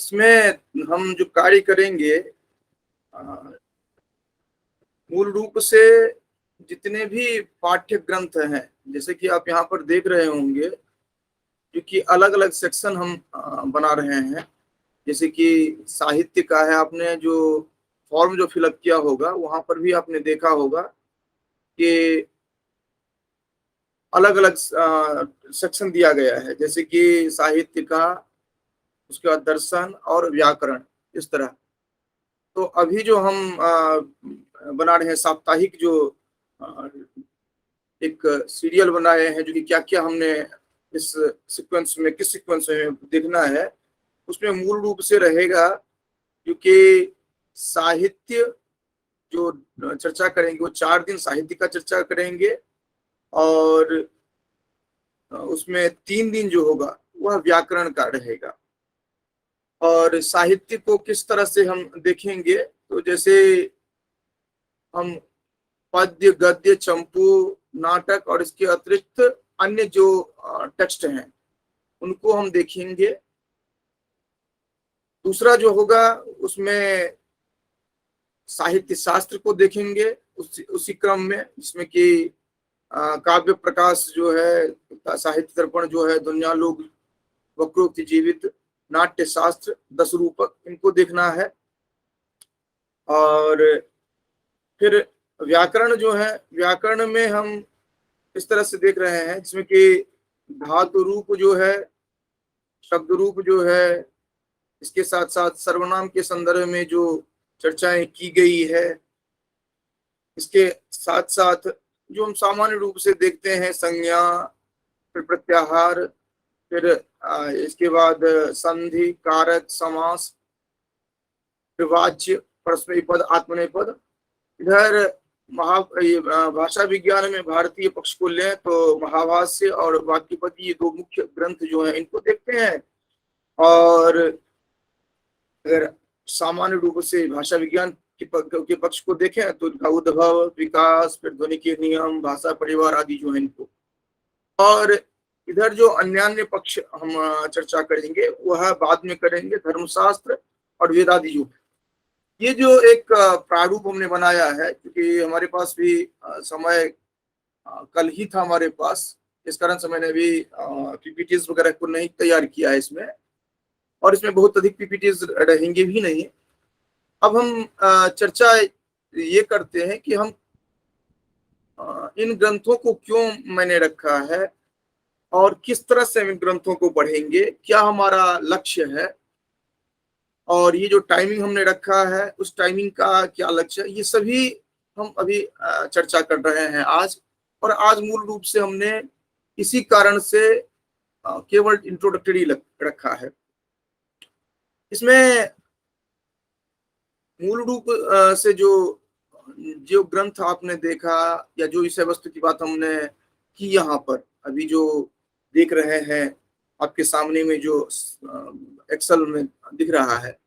इसमें हम जो कार्य करेंगे मूल रूप से जितने भी पाठ्य ग्रंथ हैं, जैसे कि आप यहाँ पर देख रहे होंगे, क्योंकि अलग अलग सेक्शन हम बना रहे हैं। जैसे कि साहित्य का है, आपने जो फॉर्म जो फिलअप किया होगा वहां पर भी आपने देखा होगा कि अलग अलग सेक्शन दिया गया है, जैसे कि साहित्य का, उसके बाद दर्शन और व्याकरण, इस तरह। तो अभी जो हम बना रहे हैं साप्ताहिक जो अ, एक सीरियल बनाए हैं, जो कि क्या क्या हमने इस सीक्वेंस में, किस सीक्वेंस में देखना है, उसमें मूल रूप से रहेगा। क्योंकि साहित्य जो चर्चा करेंगे वो 4 दिन साहित्य का चर्चा करेंगे, और उसमें 3 दिन जो होगा वह व्याकरण का रहेगा। और साहित्य को किस तरह से हम देखेंगे, तो जैसे हम पद्य, गद्य, चंपू, नाटक और इसके अतिरिक्त अन्य जो टेक्स्ट हैं उनको हम देखेंगे। दूसरा जो होगा उसमें साहित्य शास्त्र को देखेंगे उसी क्रम में, जिसमें कि काव्य प्रकाश जो है, साहित्य दर्पण जो है, दुनिया लोग, वक्रोक्ति जीवित, नाट्य शास्त्र, 10 रूपक, इनको देखना है। और फिर व्याकरण जो है, व्याकरण में हम इस तरह से देख रहे हैं जिसमें कि धातु रूप जो है, शब्द रूप जो है, इसके साथ साथ सर्वनाम के संदर्भ में जो चर्चाएं की गई है, इसके साथ साथ जो हम सामान्य रूप से देखते हैं, संज्ञा, फिर प्रत्याहार, फिर इसके बाद संधि, कारक, समास, फिर वाच्य, परस्मैपद पद, आत्मनेपद। इधर भाषा विज्ञान में भारतीय पक्ष को लें तो महाभाष्य और वाक्यपति, ये 2 मुख्य ग्रंथ जो हैं इनको देखते हैं। और अगर सामान्य रूप से भाषा विज्ञान के पक्ष को देखें तो इनका उद्भव, विकास, फिर ध्वनि के नियम, भाषा परिवार आदि जो है इनको। और इधर जो अन्य पक्ष हम चर्चा करेंगे वह बाद में करेंगे, धर्मशास्त्र और वेदादि जो है। ये जो एक प्रारूप हमने बनाया है, क्योंकि हमारे पास भी समय कल ही था हमारे पास, इस कारण से मैंने भी पीपीटीज वगैरह को नहीं तैयार किया है इसमें, और इसमें बहुत अधिक पीपीटीज रहेंगे भी नहीं। अब हम चर्चा ये करते हैं कि हम इन ग्रंथों को क्यों मैंने रखा है और किस तरह से हम इन ग्रंथों को पढ़ेंगे, क्या हमारा लक्ष्य है, और ये जो टाइमिंग हमने रखा है उस टाइमिंग का क्या लक्ष्य है, ये सभी हम अभी चर्चा कर रहे हैं आज। और आज मूल रूप से हमने इसी कारण से केवल इंट्रोडक्टरी रखा है। इसमें मूल रूप से जो जो ग्रंथ आपने देखा, या जो विषय वस्तु की बात हमने की यहाँ पर, अभी जो देख रहे हैं आपके सामने में जो एक्सेल में दिख रहा है,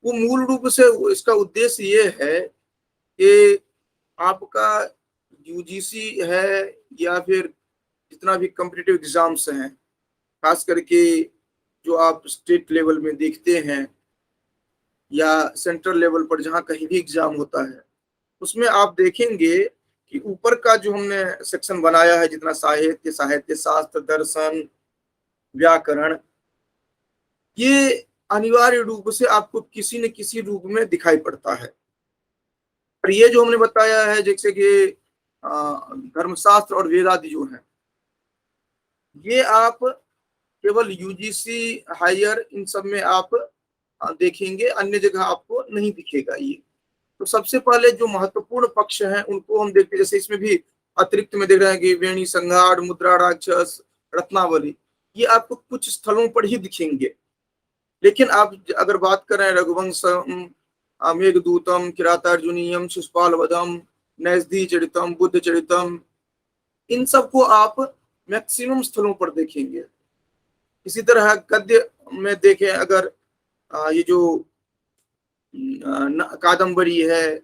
वो मूल रूप से इसका उद्देश्य ये है कि आपका यूजीसी है या फिर जितना भी कॉम्पिटिटिव एग्जाम्स हैं, खास करके जो आप स्टेट लेवल में देखते हैं या सेंट्रल लेवल पर जहाँ कहीं भी एग्जाम होता है, उसमें आप देखेंगे कि ऊपर का जो हमने सेक्शन बनाया है, जितना साहित्य, साहित्य शास्त्र, दर्शन, व्याकरण, ये अनिवार्य रूप से आपको किसी न किसी रूप में दिखाई पड़ता है। और ये जो हमने बताया है, जैसे कि धर्मशास्त्र और वेदादि जो है, ये आप केवल यूजीसी हायर इन सब में आप देखेंगे, अन्य जगह आपको नहीं दिखेगा ये। तो सबसे पहले जो महत्वपूर्ण पक्ष हैं उनको हम देखते हैं। जैसे इसमें भी अतिरिक्त में देख रहे हैं कि वेणी संहार, मुद्रा राक्षस, रत्नावली, ये आपको कुछ स्थलों पर ही दिखेंगे। लेकिन आप अगर बात करें रघुवंशम, मेघदूतम, किरातार्जुनीयम, शिशुपाल वधम, नैषधि चरितम, बुद्ध चरितम, इन सबको आप मैक्सिमम स्थलों पर देखेंगे। इसी तरह गद्य में देखें अगर, ये जो कादम्बरी है,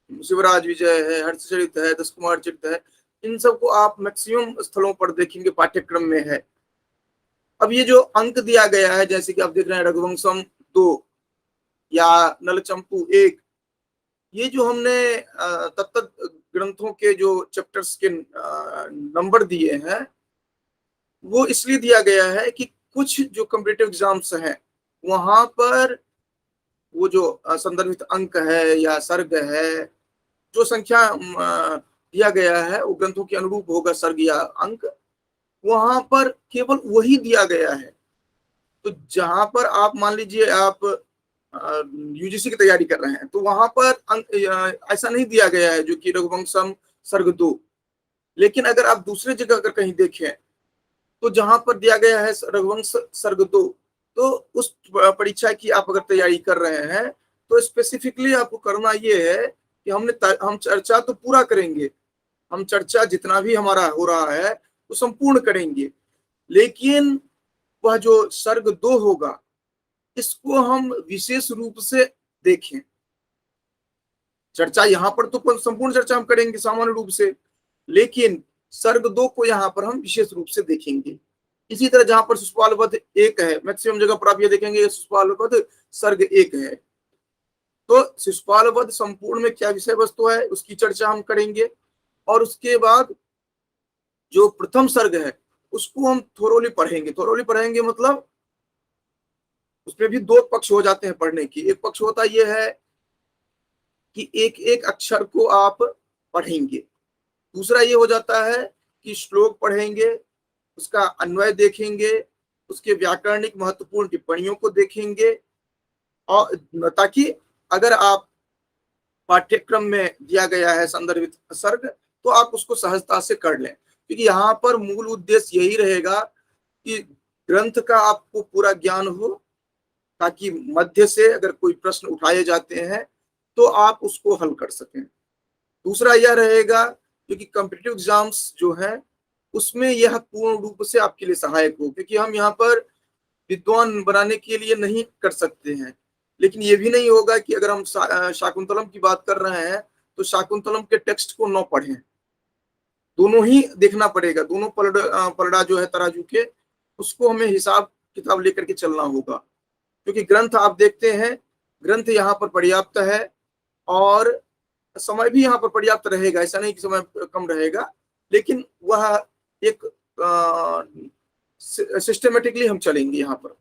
शिवराज विजय है, हर्षचरित है, 10 कुमार चरित है, इन सबको आप मैक्सिमम स्थलों पर देखेंगे, पाठ्यक्रम में है। अब ये जो अंक दिया गया है, जैसे कि आप देख रहे हैं रघुवंशम 2 या नलचंपू 1, ये जो हमने तत्त ग्रंथों के जो चैप्टर्स के नंबर दिए हैं, वो इसलिए दिया गया है कि कुछ जो कॉम्पिटिटिव एग्जाम्स हैं वहां पर वो जो संदर्भित अंक है या सर्ग है, जो संख्या दिया गया है वो ग्रंथों के अनुरूप होगा सर्ग या अंक, वहां पर केवल वही दिया गया है। तो जहां पर आप मान लीजिए आप यूजीसी की तैयारी कर रहे हैं तो वहां पर ऐसा नहीं दिया गया है जो कि रघुवंशम सर्ग 2। लेकिन अगर आप दूसरे जगह अगर कहीं देखें तो जहां पर दिया गया है रघुवंश सर्ग 2, तो उस परीक्षा की आप अगर तैयारी कर रहे हैं तो स्पेसिफिकली आपको करना ये है कि हम चर्चा तो पूरा करेंगे, हम चर्चा जितना भी हमारा हो रहा है वो संपूर्ण करेंगे, लेकिन वह जो सर्ग 2 होगा इसको हम विशेष रूप से देखें। चर्चा यहाँ पर तो संपूर्ण चर्चा हम करेंगे सामान्य रूप से, लेकिन सर्ग 2 को यहाँ पर हम विशेष रूप से देखेंगे। इसी तरह जहां पर शिशुपालवध 1 है, मैक्सिमम जगह पर आप ये देखेंगे शिशुपालवध सर्ग 1 है। तो शिशुपालवध संपूर्ण में क्या विषय वस्तु है उसकी चर्चा हम करेंगे, और उसके बाद जो प्रथम सर्ग है उसको हम थोरोली पढ़ेंगे मतलब उसमें भी दो पक्ष हो जाते हैं पढ़ने की। एक पक्ष होता यह है कि एक एक अक्षर को आप पढ़ेंगे, दूसरा ये हो जाता है कि श्लोक पढ़ेंगे, उसका अन्वय देखेंगे, उसके व्याकरणिक महत्वपूर्ण टिप्पणियों को देखेंगे, और ताकि अगर आप पाठ्यक्रम में दिया गया है संदर्भित सर्ग तो आप उसको सहजता से कर लें। क्योंकि यहाँ पर मूल उद्देश्य यही रहेगा कि ग्रंथ का आपको पूरा ज्ञान हो, ताकि मध्य से अगर कोई प्रश्न उठाए जाते हैं तो आप उसको हल कर सकें। दूसरा यह रहेगा क्योंकि कॉम्पिटिटिव एग्जाम्स जो है उसमें यह पूर्ण रूप से आपके लिए सहायक हो, क्योंकि हम यहाँ पर विद्वान बनाने के लिए नहीं कर सकते हैं, लेकिन ये भी नहीं होगा कि अगर हम शाकुंतलम की बात कर रहे हैं तो शाकुंतलम के टेक्स्ट को न पढ़ें, दोनों ही देखना पड़ेगा, दोनों पलड़ा जो है तराजू के उसको हमें हिसाब किताब लेकर के चलना होगा। क्योंकि ग्रंथ आप देखते हैं, ग्रंथ यहाँ पर पर्याप्त है और समय भी यहाँ पर पर्याप्त रहेगा, ऐसा नहीं कि समय कम रहेगा, लेकिन वह एक सिस्टमेटिकली हम चलेंगे यहाँ पर।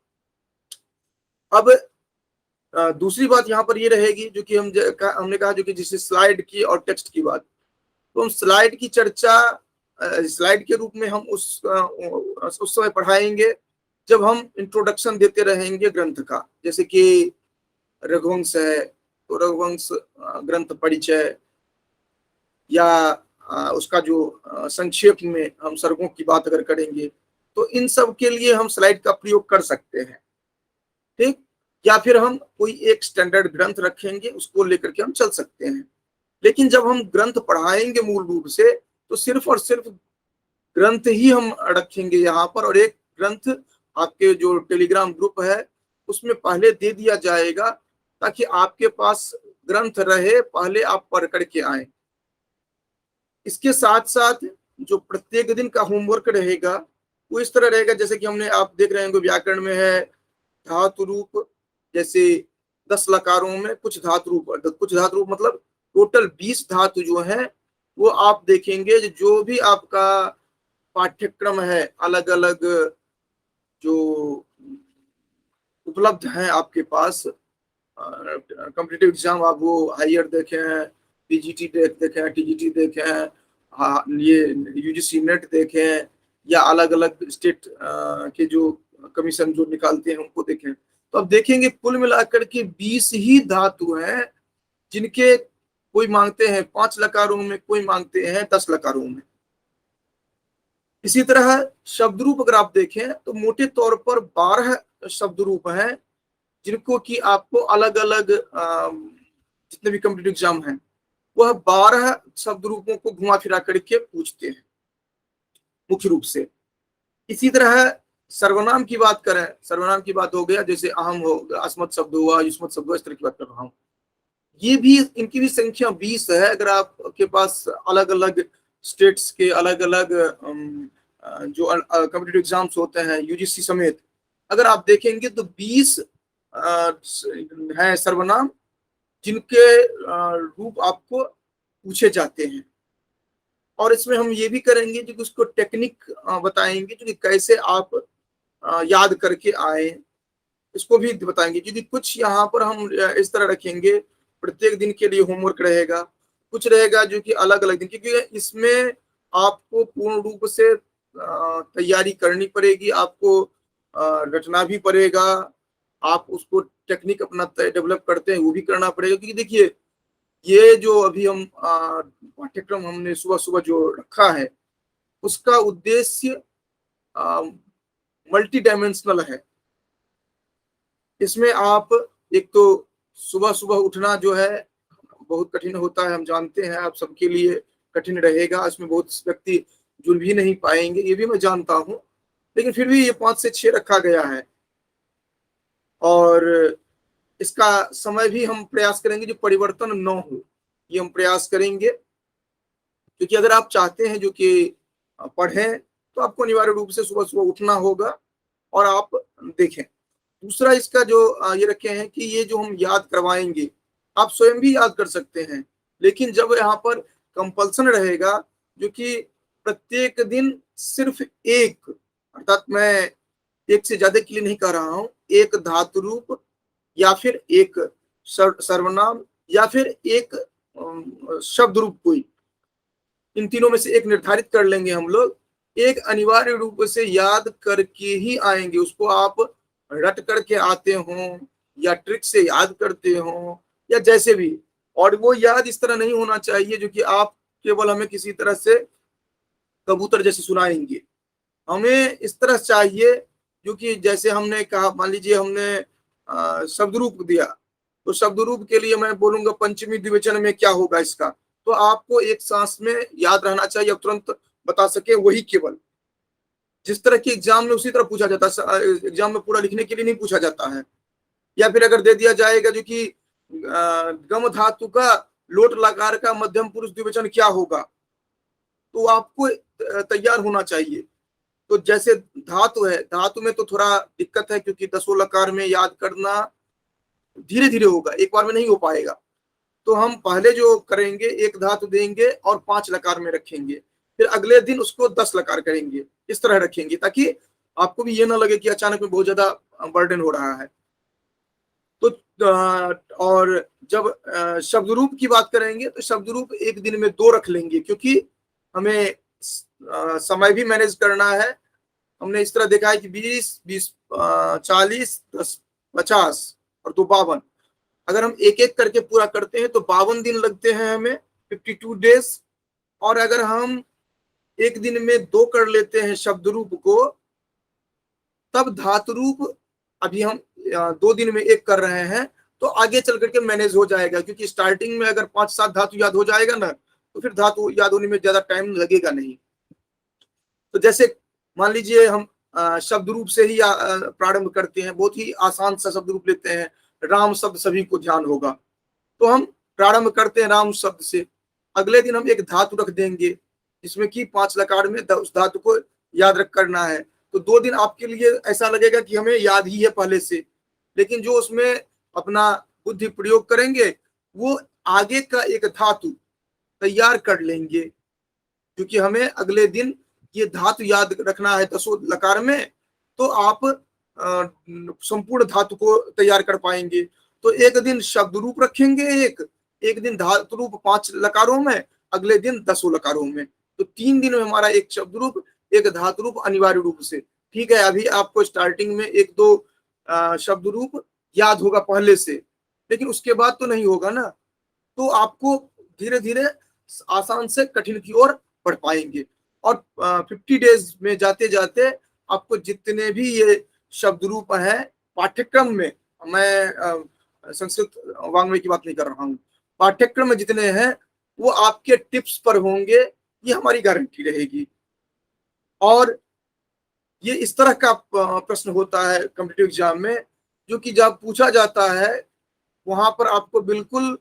अब दूसरी बात यहाँ पर ये रहेगी जो कि हमने कहा जो कि जिससे स्लाइड की और टेक्स्ट की बात, तो हम स्लाइड की चर्चा स्लाइड के रूप में हम उस समय पढ़ाएंगे जब हम इंट्रोडक्शन देते रहेंगे ग्रंथ का। जैसे कि रघुवंश है तो रघुवंश ग्रंथ परिचय, या उसका जो संक्षेप में हम सर्गों की बात अगर करेंगे तो इन सब के लिए हम स्लाइड का प्रयोग कर सकते हैं, ठीक। या फिर हम कोई एक स्टैंडर्ड ग्रंथ रखेंगे उसको लेकर के हम चल सकते हैं। लेकिन जब हम ग्रंथ पढ़ाएंगे मूल रूप से तो सिर्फ और सिर्फ ग्रंथ ही हम रखेंगे यहाँ पर, और एक ग्रंथ आपके जो टेलीग्राम ग्रुप है उसमें पहले दे दिया जाएगा ताकि आपके पास ग्रंथ रहे, पहले आप पढ़ करके आए। इसके साथ साथ जो प्रत्येक दिन का होमवर्क रहेगा वो इस तरह रहेगा, जैसे कि हमने आप देख रहे हैं व्याकरण में है धातु रूप, जैसे 10 लकारों में कुछ धातु रूप मतलब टोटल 20 धातु जो है वो आप देखेंगे। जो भी आपका पाठ्यक्रम है अलग अलग जो उपलब्ध हैं आपके पास, कॉम्पिटिटिव एग्जाम आप वो हायर देखें, पीजीटी देखें, टीजीटी देखें, हाँ ये यूजीसी नेट देखें, या अलग अलग स्टेट के जो कमीशन जो निकालते हैं उनको देखें, तो अब देखेंगे कुल मिलाकर के 20 ही धातु हैं जिनके कोई मांगते हैं 5 लकारों में, कोई मांगते हैं 10 लकारों में। इसी तरह शब्द रूप अगर आप देखें तो मोटे तौर पर 12 शब्द रूप हैं जिनको कि आपको अलग अलग जितने भी कॉम्पिटिटिव एग्जाम हैं वह 12 शब्द रूपों को घुमा फिरा करके पूछते हैं मुख्य रूप से। इसी तरह सर्वनाम की बात करें, सर्वनाम की बात हो गया, जैसे अहम हो, अस्मत् शब्द हुआ, युष्मत् शब्द हुआ, इस तरह की बात कर रहा हूँ। ये भी इनकी भी संख्या 20 है। अगर आपके पास अलग अलग स्टेट्स के अलग अलग जो कॉम्पिटिटिव एग्जाम्स होते हैं यूजीसी समेत, अगर आप देखेंगे तो 20 हैं सर्वनाम जिनके रूप आपको पूछे जाते हैं। और इसमें हम ये भी करेंगे जो उसको टेक्निक बताएंगे जो कि कैसे आप याद करके आए, इसको भी बताएंगे। क्योंकि कुछ यहाँ पर हम इस तरह रखेंगे, प्रत्येक दिन के लिए होमवर्क रहेगा, कुछ रहेगा जो कि अलग अलग दिन, क्योंकि इसमें आपको पूर्ण रूप से तैयारी करनी पड़ेगी, आपको रटना भी पड़ेगा, आप उसको टेक्निक अपना डेवलप करते हैं वो भी करना पड़ेगा। क्योंकि देखिए ये जो अभी हम पाठ्यक्रम हमने सुबह सुबह जो रखा है उसका उद्देश्य मल्टी डायमेंशनल है। इसमें आप एक तो सुबह सुबह उठना जो है बहुत कठिन होता है, हम जानते हैं, आप सबके लिए कठिन रहेगा, इसमें बहुत व्यक्ति जुड़ भी नहीं पाएंगे, ये भी मैं जानता हूं, लेकिन फिर भी ये 5 से 6 रखा गया है। और इसका समय भी हम प्रयास करेंगे जो परिवर्तन न हो, ये हम प्रयास करेंगे। क्योंकि अगर आप चाहते हैं जो कि पढ़ें तो आपको अनिवार्य रूप से सुबह सुबह उठना होगा और आप देखें। दूसरा इसका जो ये रखे हैं कि ये जो हम याद करवाएंगे आप स्वयं भी याद कर सकते हैं, लेकिन जब यहाँ पर कंपल्सन रहेगा जो कि प्रत्येक दिन सिर्फ एक, अर्थात मैं एक से ज्यादा के लिए नहीं कह रहा हूं, एक धातु रूप या फिर एक सर्वनाम या फिर एक शब्द रूप, कोई इन तीनों में से एक निर्धारित कर लेंगे हम लोग, एक अनिवार्य रूप से याद करके ही आएंगे। उसको आप रट करके आते हो या ट्रिक से याद करते हो या जैसे भी, और वो याद इस तरह नहीं होना चाहिए जो कि आप केवल हमें किसी तरह से कबूतर जैसे सुनाएंगे। हमें इस तरह चाहिए जो कि जैसे हमने कहा, मान लीजिए हमने शब्द रूप दिया, तो शब्द रूप के लिए मैं बोलूंगा पंचमी द्विवचन में क्या होगा इसका, तो आपको एक सांस में याद रहना चाहिए, आप तुरंत बता सके, वही केवल जिस तरह की एग्जाम में उसी तरह पूछा जाता है, एग्जाम में पूरा लिखने के लिए नहीं पूछा जाता है। या फिर अगर दे दिया जाएगा जो कि गम धातु का लोट लकार का मध्यम पुरुष द्विवचन क्या होगा, तो आपको तैयार होना चाहिए। तो जैसे धातु है, धातु में तो थोड़ा दिक्कत है क्योंकि 10 लकार में याद करना धीरे धीरे होगा, एक बार में नहीं हो पाएगा। तो हम पहले जो करेंगे एक धातु देंगे और 5 लकार में रखेंगे, फिर अगले दिन उसको 10 लकार करेंगे, इस तरह रखेंगे ताकि आपको भी ये ना लगे कि अचानक में बहुत ज्यादा बर्डन हो रहा है। तो और जब शब्द रूप की बात करेंगे तो शब्द रूप एक दिन में 2 रख लेंगे, क्योंकि हमें समय भी मैनेज करना है। हमने इस तरह देखा है कि 20, 40, 10, 50 और 2 52, अगर हम एक एक करके पूरा करते हैं तो 52 दिन लगते हैं हमें, 52 डेज। और अगर हम एक दिन में 2 कर लेते हैं शब्द रूप को, तब धातु रूप अभी हम 2 दिन में 1 कर रहे हैं, तो आगे चल करके मैनेज हो जाएगा। क्योंकि स्टार्टिंग में अगर 5-7 धातु याद हो जाएगा ना, तो फिर धातु याद होने में ज्यादा टाइम लगेगा नहीं। तो जैसे मान लीजिए हम शब्द रूप से ही प्रारंभ करते हैं, बहुत ही आसान सा शब्द रूप लेते हैं, राम शब्द सभी को ध्यान होगा, तो हम प्रारंभ करते हैं राम शब्द से। अगले दिन हम एक धातु रख देंगे जिसमें कि 5 लकार में उस धातु को याद रख करना है। तो 2 दिन आपके लिए ऐसा लगेगा कि हमें याद ही है पहले से, लेकिन जो उसमें अपना बुद्धि प्रयोग करेंगे वो आगे का एक धातु तैयार कर लेंगे, क्योंकि हमें अगले दिन ये धातु याद रखना है 10 लकार में, तो आप संपूर्ण धातु को तैयार कर पाएंगे। तो एक दिन शब्द रूप रखेंगे, एक दिन धातु रूप 5 लकारों में, अगले दिन 10 लकारों में। तो 3 दिन में हमारा एक शब्द रूप एक धातु रूप अनिवार्य रूप से। ठीक है, अभी आपको स्टार्टिंग में 1-2 शब्द रूप याद होगा पहले से, लेकिन उसके बाद तो नहीं होगा ना। तो आपको धीरे धीरे आसान से कठिन की ओर बढ़ पाएंगे। और 50 डेज में जाते जाते आपको जितने भी ये शब्द रूप है पाठ्यक्रम में, मैं संस्कृत वाङ्मय की बात नहीं कर रहा हूँ, पाठ्यक्रम में जितने हैं वो आपके टिप्स पर होंगे, ये हमारी गारंटी रहेगी। और ये इस तरह का प्रश्न होता है कॉम्पिटिटिव एग्जाम में, जो कि जब पूछा जाता है वहां पर आपको बिल्कुल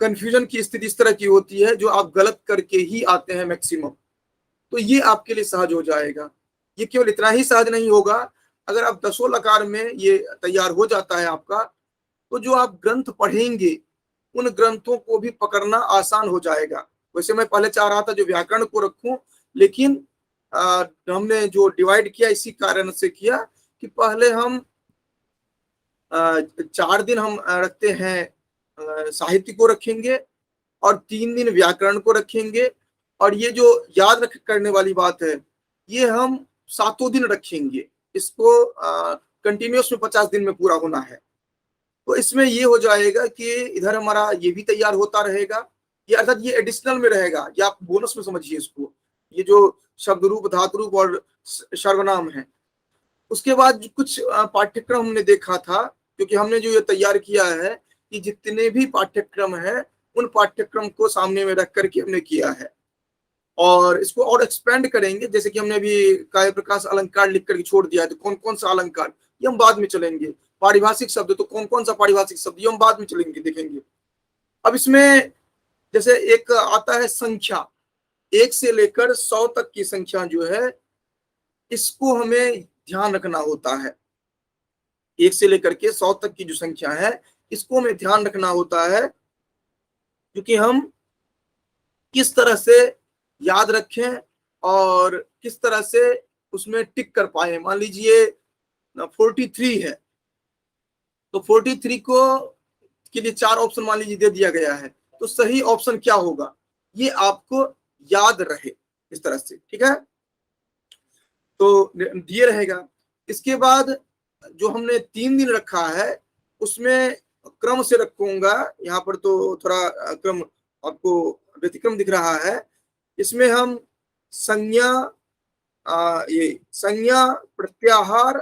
कंफ्यूजन की स्थिति इस तरह की होती है जो आप गलत करके ही आते हैं मैक्सिमम। तो ये आपके लिए सहज हो जाएगा। ये केवल इतना ही सहज नहीं होगा, अगर आप दसों लकार में ये तैयार हो जाता है आपका, तो जो आप ग्रंथ पढ़ेंगे उन ग्रंथों को भी पकड़ना आसान हो जाएगा। वैसे मैं पहले चाह रहा था जो व्याकरण को रखूं, लेकिन हमने जो डिवाइड किया इसी कारण से किया कि पहले हम 4 दिन हम रखते हैं साहित्य को रखेंगे और 3 दिन व्याकरण को रखेंगे, और ये जो याद रख करने वाली बात है ये हम 7 दिन रखेंगे। इसको कंटिन्यूस में 50 दिन में पूरा होना है। तो इसमें ये हो जाएगा कि इधर हमारा ये भी तैयार होता रहेगा, ये अर्थात ये एडिशनल में रहेगा, या आप बोनस में समझिए इसको। ये जो शब्द रूप, धातु रूप और सर्वनाम है, उसके बाद कुछ पाठ्यक्रम हमने देखा था, क्योंकि हमने जो ये तैयार किया है कि जितने भी पाठ्यक्रम है उन पाठ्यक्रम को सामने में रख करके हमने किया है, और इसको और एक्सपेंड करेंगे। जैसे कि हमने अभी काव्य प्रकाश अलंकार लिख करके छोड़ दिया है, तो कौन कौन सा अलंकार ये हम बाद में चलेंगे। पारिभाषिक शब्द, तो कौन कौन सा पारिभाषिक शब्द ये हम बाद में चलेंगे, देखेंगे। अब इसमें जैसे एक आता है संख्या, 1 से लेकर 100 तक की संख्या जो है, इसको हमें ध्यान रखना होता है। 1 से लेकर के 100 तक की जो संख्या है, इसको हमें ध्यान रखना होता है, क्योंकि हम किस तरह से याद रखें और किस तरह से उसमें टिक कर पाए। मान लीजिए 43 है, तो 43 को के लिए 4 ऑप्शन मान लीजिए दे दिया गया है, तो सही ऑप्शन क्या होगा ये आपको याद रहे इस तरह से, ठीक है, तो दिए रहेगा। इसके बाद जो हमने 3 दिन रखा है उसमें क्रम से रखूंगा, यहाँ पर तो थोड़ा क्रम आपको व्यतिक्रम दिख रहा है। इसमें हम संज्ञा, ये संज्ञा प्रत्याहार,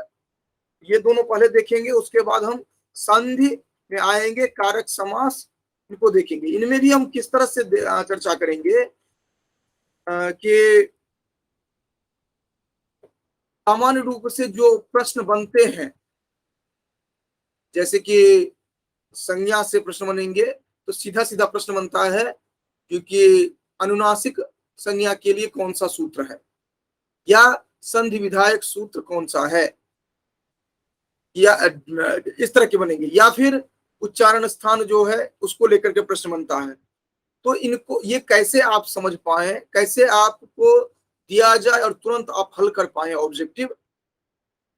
ये दोनों पहले देखेंगे। उसके बाद हम संधि में आएंगे, कारक समास, इनको देखेंगे। इनमें भी हम किस तरह से चर्चा करेंगे कि सामान्य रूप से जो प्रश्न बनते हैं, जैसे कि संज्ञा से प्रश्न बनेंगे तो सीधा सीधा प्रश्न बनता है, क्योंकि अनुनासिक संज्ञा के लिए कौन सा सूत्र है, या संधि विधायक सूत्र कौन सा है, या इस तरह के बनेंगे, या फिर उच्चारण स्थान जो है उसको लेकर के प्रश्न बनता है। तो इनको ये कैसे आप समझ पाए, कैसे आपको दिया जाए और तुरंत आप हल कर पाए ऑब्जेक्टिव,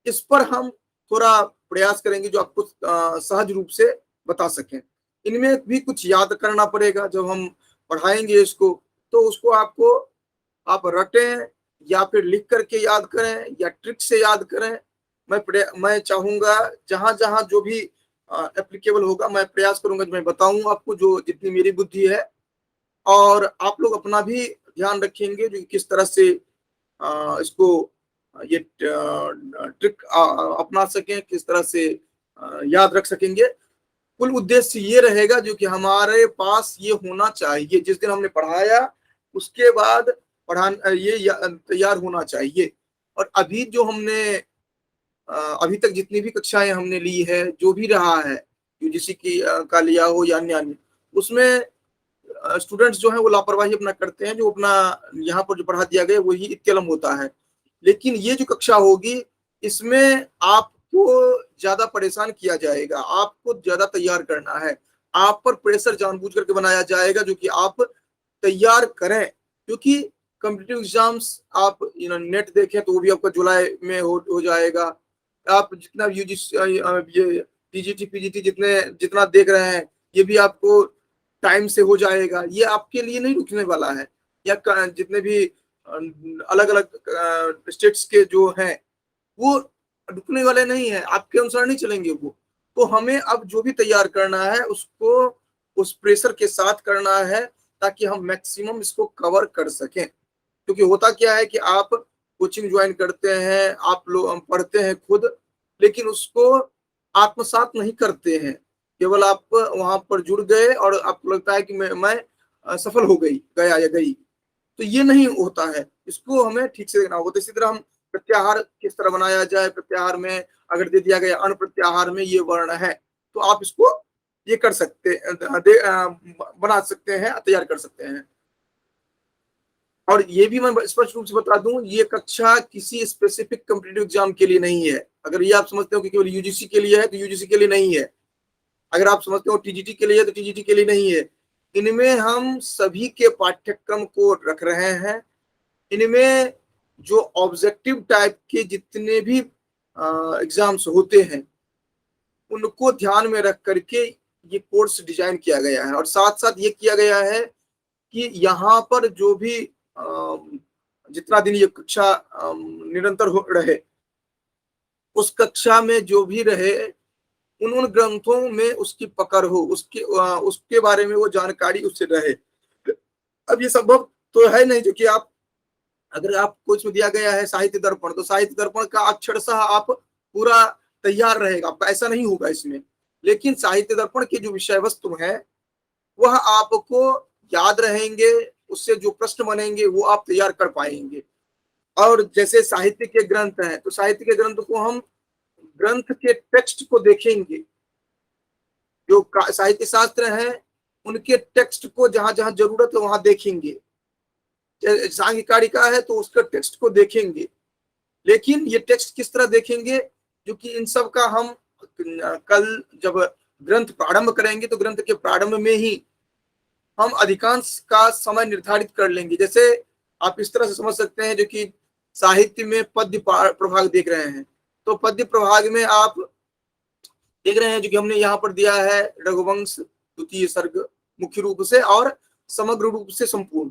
इस पर हम थोड़ा प्रयास करेंगे जो आपको सहज रूप से बता सकें। इनमें भी कुछ याद करना पड़ेगा जब हम पढ़ाएंगे इसको, तो उसको आपको आप रटें या फिर लिख करके याद करें या ट्रिक से याद करें। मैं चाहूंगा जहां जहां जो भी एप्लीकेबल होगा मैं प्रयास करूंगा, मैं बताऊं आपको जो जितनी मेरी बुद्धि है, और आप लोग अपना भी ध्यान रखेंगे जो किस तरह से इसको ये ट्रिक अपना सकें, किस तरह से याद रख सकेंगे। कुल उद्देश्य ये रहेगा जो कि हमारे पास ये होना चाहिए, जिस दिन हमने पढ़ाया उसके बाद पढ़ाना ये तैयार होना चाहिए। और अभी जो हमने अभी तक जितनी भी कक्षाएं हमने ली है, जो भी रहा है, यूजीसी की का लिया हो या अन्य, उसमें स्टूडेंट्स जो है वो लापरवाही अपना करते हैं, जो अपना यहाँ पर जो पढ़ा दिया गया वही इत्यलम होता है। लेकिन ये जो कक्षा होगी इसमें आपको ज्यादा परेशान किया जाएगा, आपको ज्यादा तैयार करना है, आप पर प्रेशर जानबूझ करके बनाया जाएगा जो कि आप तैयार करें। क्योंकि कॉम्पिटिटिव एग्जाम्स आप नेट देखें तो वो भी आपका जुलाई में हो जाएगा। आप जितना यूजीसी ये टीजीटी पीजीटी जितना देख रहे हैं ये भी आपको टाइम से हो जाएगा। ये आपके लिए नहीं रुकने वाला है, या जितने भी अलग अलग स्टेट्स के जो हैं वो रुकने वाले नहीं है, आपके अनुसार नहीं चलेंगे वो। तो हमें अब जो भी तैयार करना है उसको उस प्रेशर के साथ करना है, ताकि हम मैक्सिमम इसको कवर कर सकें। क्योंकि होता क्या है कि आप कोचिंग ज्वाइन करते हैं, आप लोग पढ़ते हैं खुद, लेकिन उसको आत्मसात नहीं करते हैं, केवल आप वहां पर जुड़ गए और आपको लगता है कि मैं सफल हो गया या गई, तो ये नहीं होता है। इसको हमें ठीक से देखना होगा। तो इसी तरह हम प्रत्याहार किस तरह बनाया जाए, प्रत्याहार में अगर दे दिया गया अण प्रत्याहार में ये वर्ण है, तो आप इसको ये कर सकते बना सकते हैं, तैयार कर सकते हैं। और ये भी मैं स्पष्ट रूप से बता दूं, ये कक्षा किसी स्पेसिफिक कॉम्पिटिटिव एग्जाम के लिए नहीं है। अगर ये आप समझते हो कि केवल यूजीसी के लिए है तो यूजीसी के लिए नहीं है। अगर आप समझते हो टीजीटी के लिए है तो टीजीटी के लिए नहीं है। इनमें हम सभी के पाठ्यक्रम को रख रहे हैं। इनमें जो ऑब्जेक्टिव टाइप के जितने भी एग्जाम्स होते हैं उनको ध्यान में रख करके ये कोर्स डिजाइन किया गया है। और साथ साथ ये किया गया है कि यहाँ पर जो भी जितना दिन ये कक्षा निरंतर हो रहे, उस कक्षा में जो भी रहे उन ग्रंथों में उसकी पकड़ हो, उसके बारे में वो जानकारी उससे रहे। अब ये संभव तो है नहीं जो कि आप, अगर आपको इसमें दिया गया है साहित्य दर्पण, तो साहित्य दर्पण का अक्षरशः आप पूरा तैयार रहेगा, आपका ऐसा नहीं होगा इसमें। लेकिन साहित्य दर्पण की जो विषय वस्तु है वह आपको याद रहेंगे, उससे जो प्रश्न बनेंगे वो आप तैयार कर पाएंगे। और जैसे साहित्य के ग्रंथ हैं तो साहित्य के ग्रंथ को हम ग्रंथ के टेक्स्ट को देखेंगे। जो साहित्य शास्त्र है उनके टेक्स्ट को जहां जहां जरूरत है वहां देखेंगे। सांघिक कारिका है तो उसका टेक्स्ट को देखेंगे। लेकिन ये टेक्स्ट किस तरह देखेंगे, जो कि इन सब का हम कल जब ग्रंथ प्रारंभ करेंगे तो ग्रंथ के प्रारंभ में ही हम अधिकांश का समय निर्धारित कर लेंगे। जैसे आप इस तरह से समझ सकते हैं, जो कि साहित्य में पद्य प्रभाग देख रहे हैं, तो पद्य प्रभाग में आप देख रहे हैं जो कि हमने यहाँ पर दिया है रघुवंश द्वितीय सर्ग मुख्य रूप से और समग्र रूप से संपूर्ण,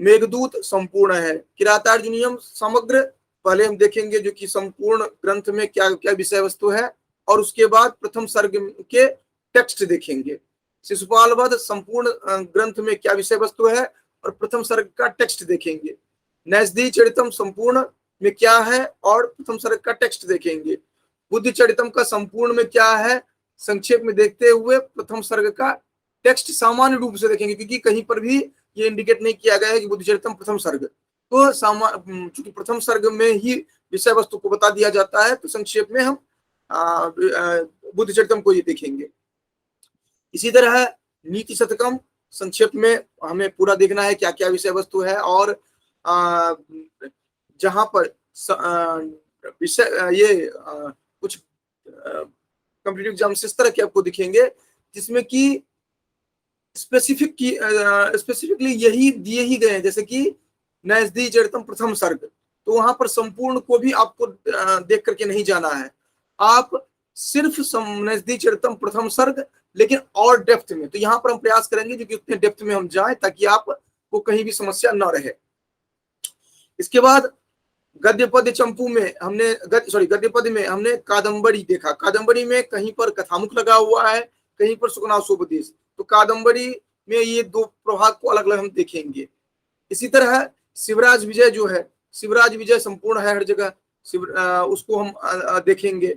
मेघदूत संपूर्ण है, किरातार्जुनीयम समग्र पहले हम देखेंगे जो कि संपूर्ण ग्रंथ में क्या क्या विषय वस्तु है, और उसके बाद प्रथम सर्ग के टेक्स्ट देखेंगे। शिशुपाल वध संपूर्ण ग्रंथ में क्या विषय वस्तु है और प्रथम सर्ग का टेक्स्ट देखेंगे। नैषधीय चरितम संपूर्ण में क्या है और प्रथम सर्ग का टेक्स्ट देखेंगे। बुद्धि चरितम का संपूर्ण में क्या है संक्षेप में देखते हुए प्रथम सर्ग का टेक्स्ट सामान्य रूप से देखेंगे, क्योंकि कहीं पर भी ये इंडिकेट नहीं किया गया है कि बुद्धि चरितम प्रथम सर्ग, तो चूंकि प्रथम सर्ग में ही विषय वस्तु को बता दिया जाता है तो संक्षेप में हम बुद्धि चरितम को ये देखेंगे। इसी तरह नीति शतकम संक्षेप में हमें पूरा देखना है क्या क्या विषय वस्तु है, और जहां पर विषय ये कुछ कॉम्पिटिटिव एग्जाम्स इस तरह के आपको दिखेंगे जिसमें कि स्पेसिफिकली यही दिए ही गए हैं, जैसे कि नैषधीय चरितम प्रथम सर्ग, तो वहां पर संपूर्ण को भी आपको देख करके नहीं जाना है। आप सिर्फ नैषधीय चरितम प्रथम सर्ग, लेकिन और डेप्थ में, तो यहाँ पर हम प्रयास करेंगे जो कि उतने डेप्थ में हम जाएं ताकि आपको कहीं भी समस्या न रहे। इसके बाद गद्य पद्य चंपू में हमने गद्य पद्य में हमने कादम्बरी देखा। कादम्बरी में कहीं पर कथामुख लगा हुआ है, कहीं पर सुकनासोपदेश, तो कादम्बरी में ये दो प्रभाग को अलग अलग हम देखेंगे। इसी तरह शिवराज विजय जो है, शिवराज विजय संपूर्ण है हर जगह, उसको हम देखेंगे।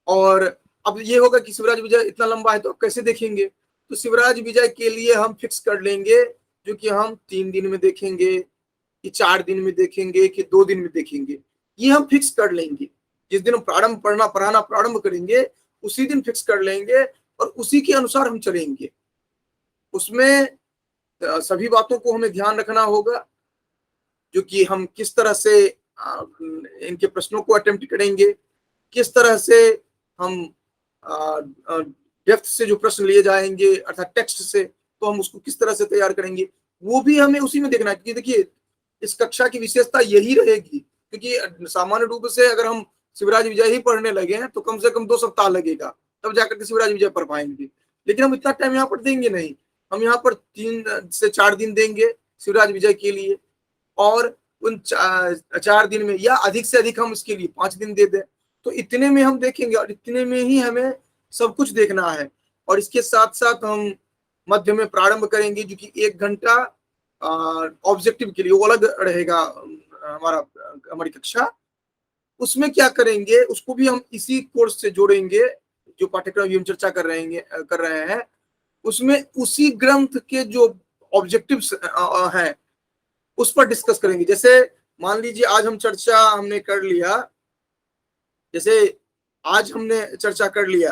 और अब ये होगा कि शिवराज विजय इतना लंबा है तो कैसे देखेंगे, तो शिवराज विजय के लिए हम फिक्स कर लेंगे जो कि हम 3 दिन में देखेंगे कि 4 दिन में देखेंगे कि 2 दिन में देखेंगे, ये हम फिक्स कर लेंगे। जिस दिन हम पढ़ाना प्रारंभ करेंगे उसी दिन फिक्स कर लेंगे और उसी के अनुसार हम चलेंगे। उसमें सभी बातों को हमें ध्यान रखना होगा, जो कि हम किस तरह से इनके प्रश्नों को अटेम्प्ट करेंगे, किस तरह से हम डेप्थ से जो प्रश्न लिए जाएंगे अर्थात टेक्स्ट से, तो हम उसको किस तरह से तैयार करेंगे, वो भी हमें उसी में देखना है। क्योंकि देखिए इस कक्षा की विशेषता यही रहेगी, क्योंकि सामान्य रूप से अगर हम शिवराज विजय ही पढ़ने लगे हैं तो कम से कम 2 सप्ताह लगेगा, तब जाकर के शिवराज विजय पढ़ पाएंगे। लेकिन हम इतना टाइम यहाँ पर देंगे नहीं, हम यहाँ पर 3 से 4 दिन देंगे शिवराज विजय के लिए, और उन 4 दिन में या अधिक से अधिक हम इसके लिए 5 दिन दे दें, तो इतने में हम देखेंगे और इतने में ही हमें सब कुछ देखना है। और इसके साथ साथ हम मध्य में प्रारंभ करेंगे जो कि 1 घंटा ऑब्जेक्टिव के लिए वो अलग रहेगा हमारी कक्षा। उसमें क्या करेंगे उसको भी हम इसी कोर्स से जोड़ेंगे, जो पाठ्यक्रम हम चर्चा कर रहे हैं उसमें उसी ग्रंथ के जो ऑब्जेक्टिव्स हैं उस पर डिस्कस करेंगे। जैसे मान लीजिए आज हम चर्चा हमने कर लिया, जैसे आज हमने चर्चा कर लिया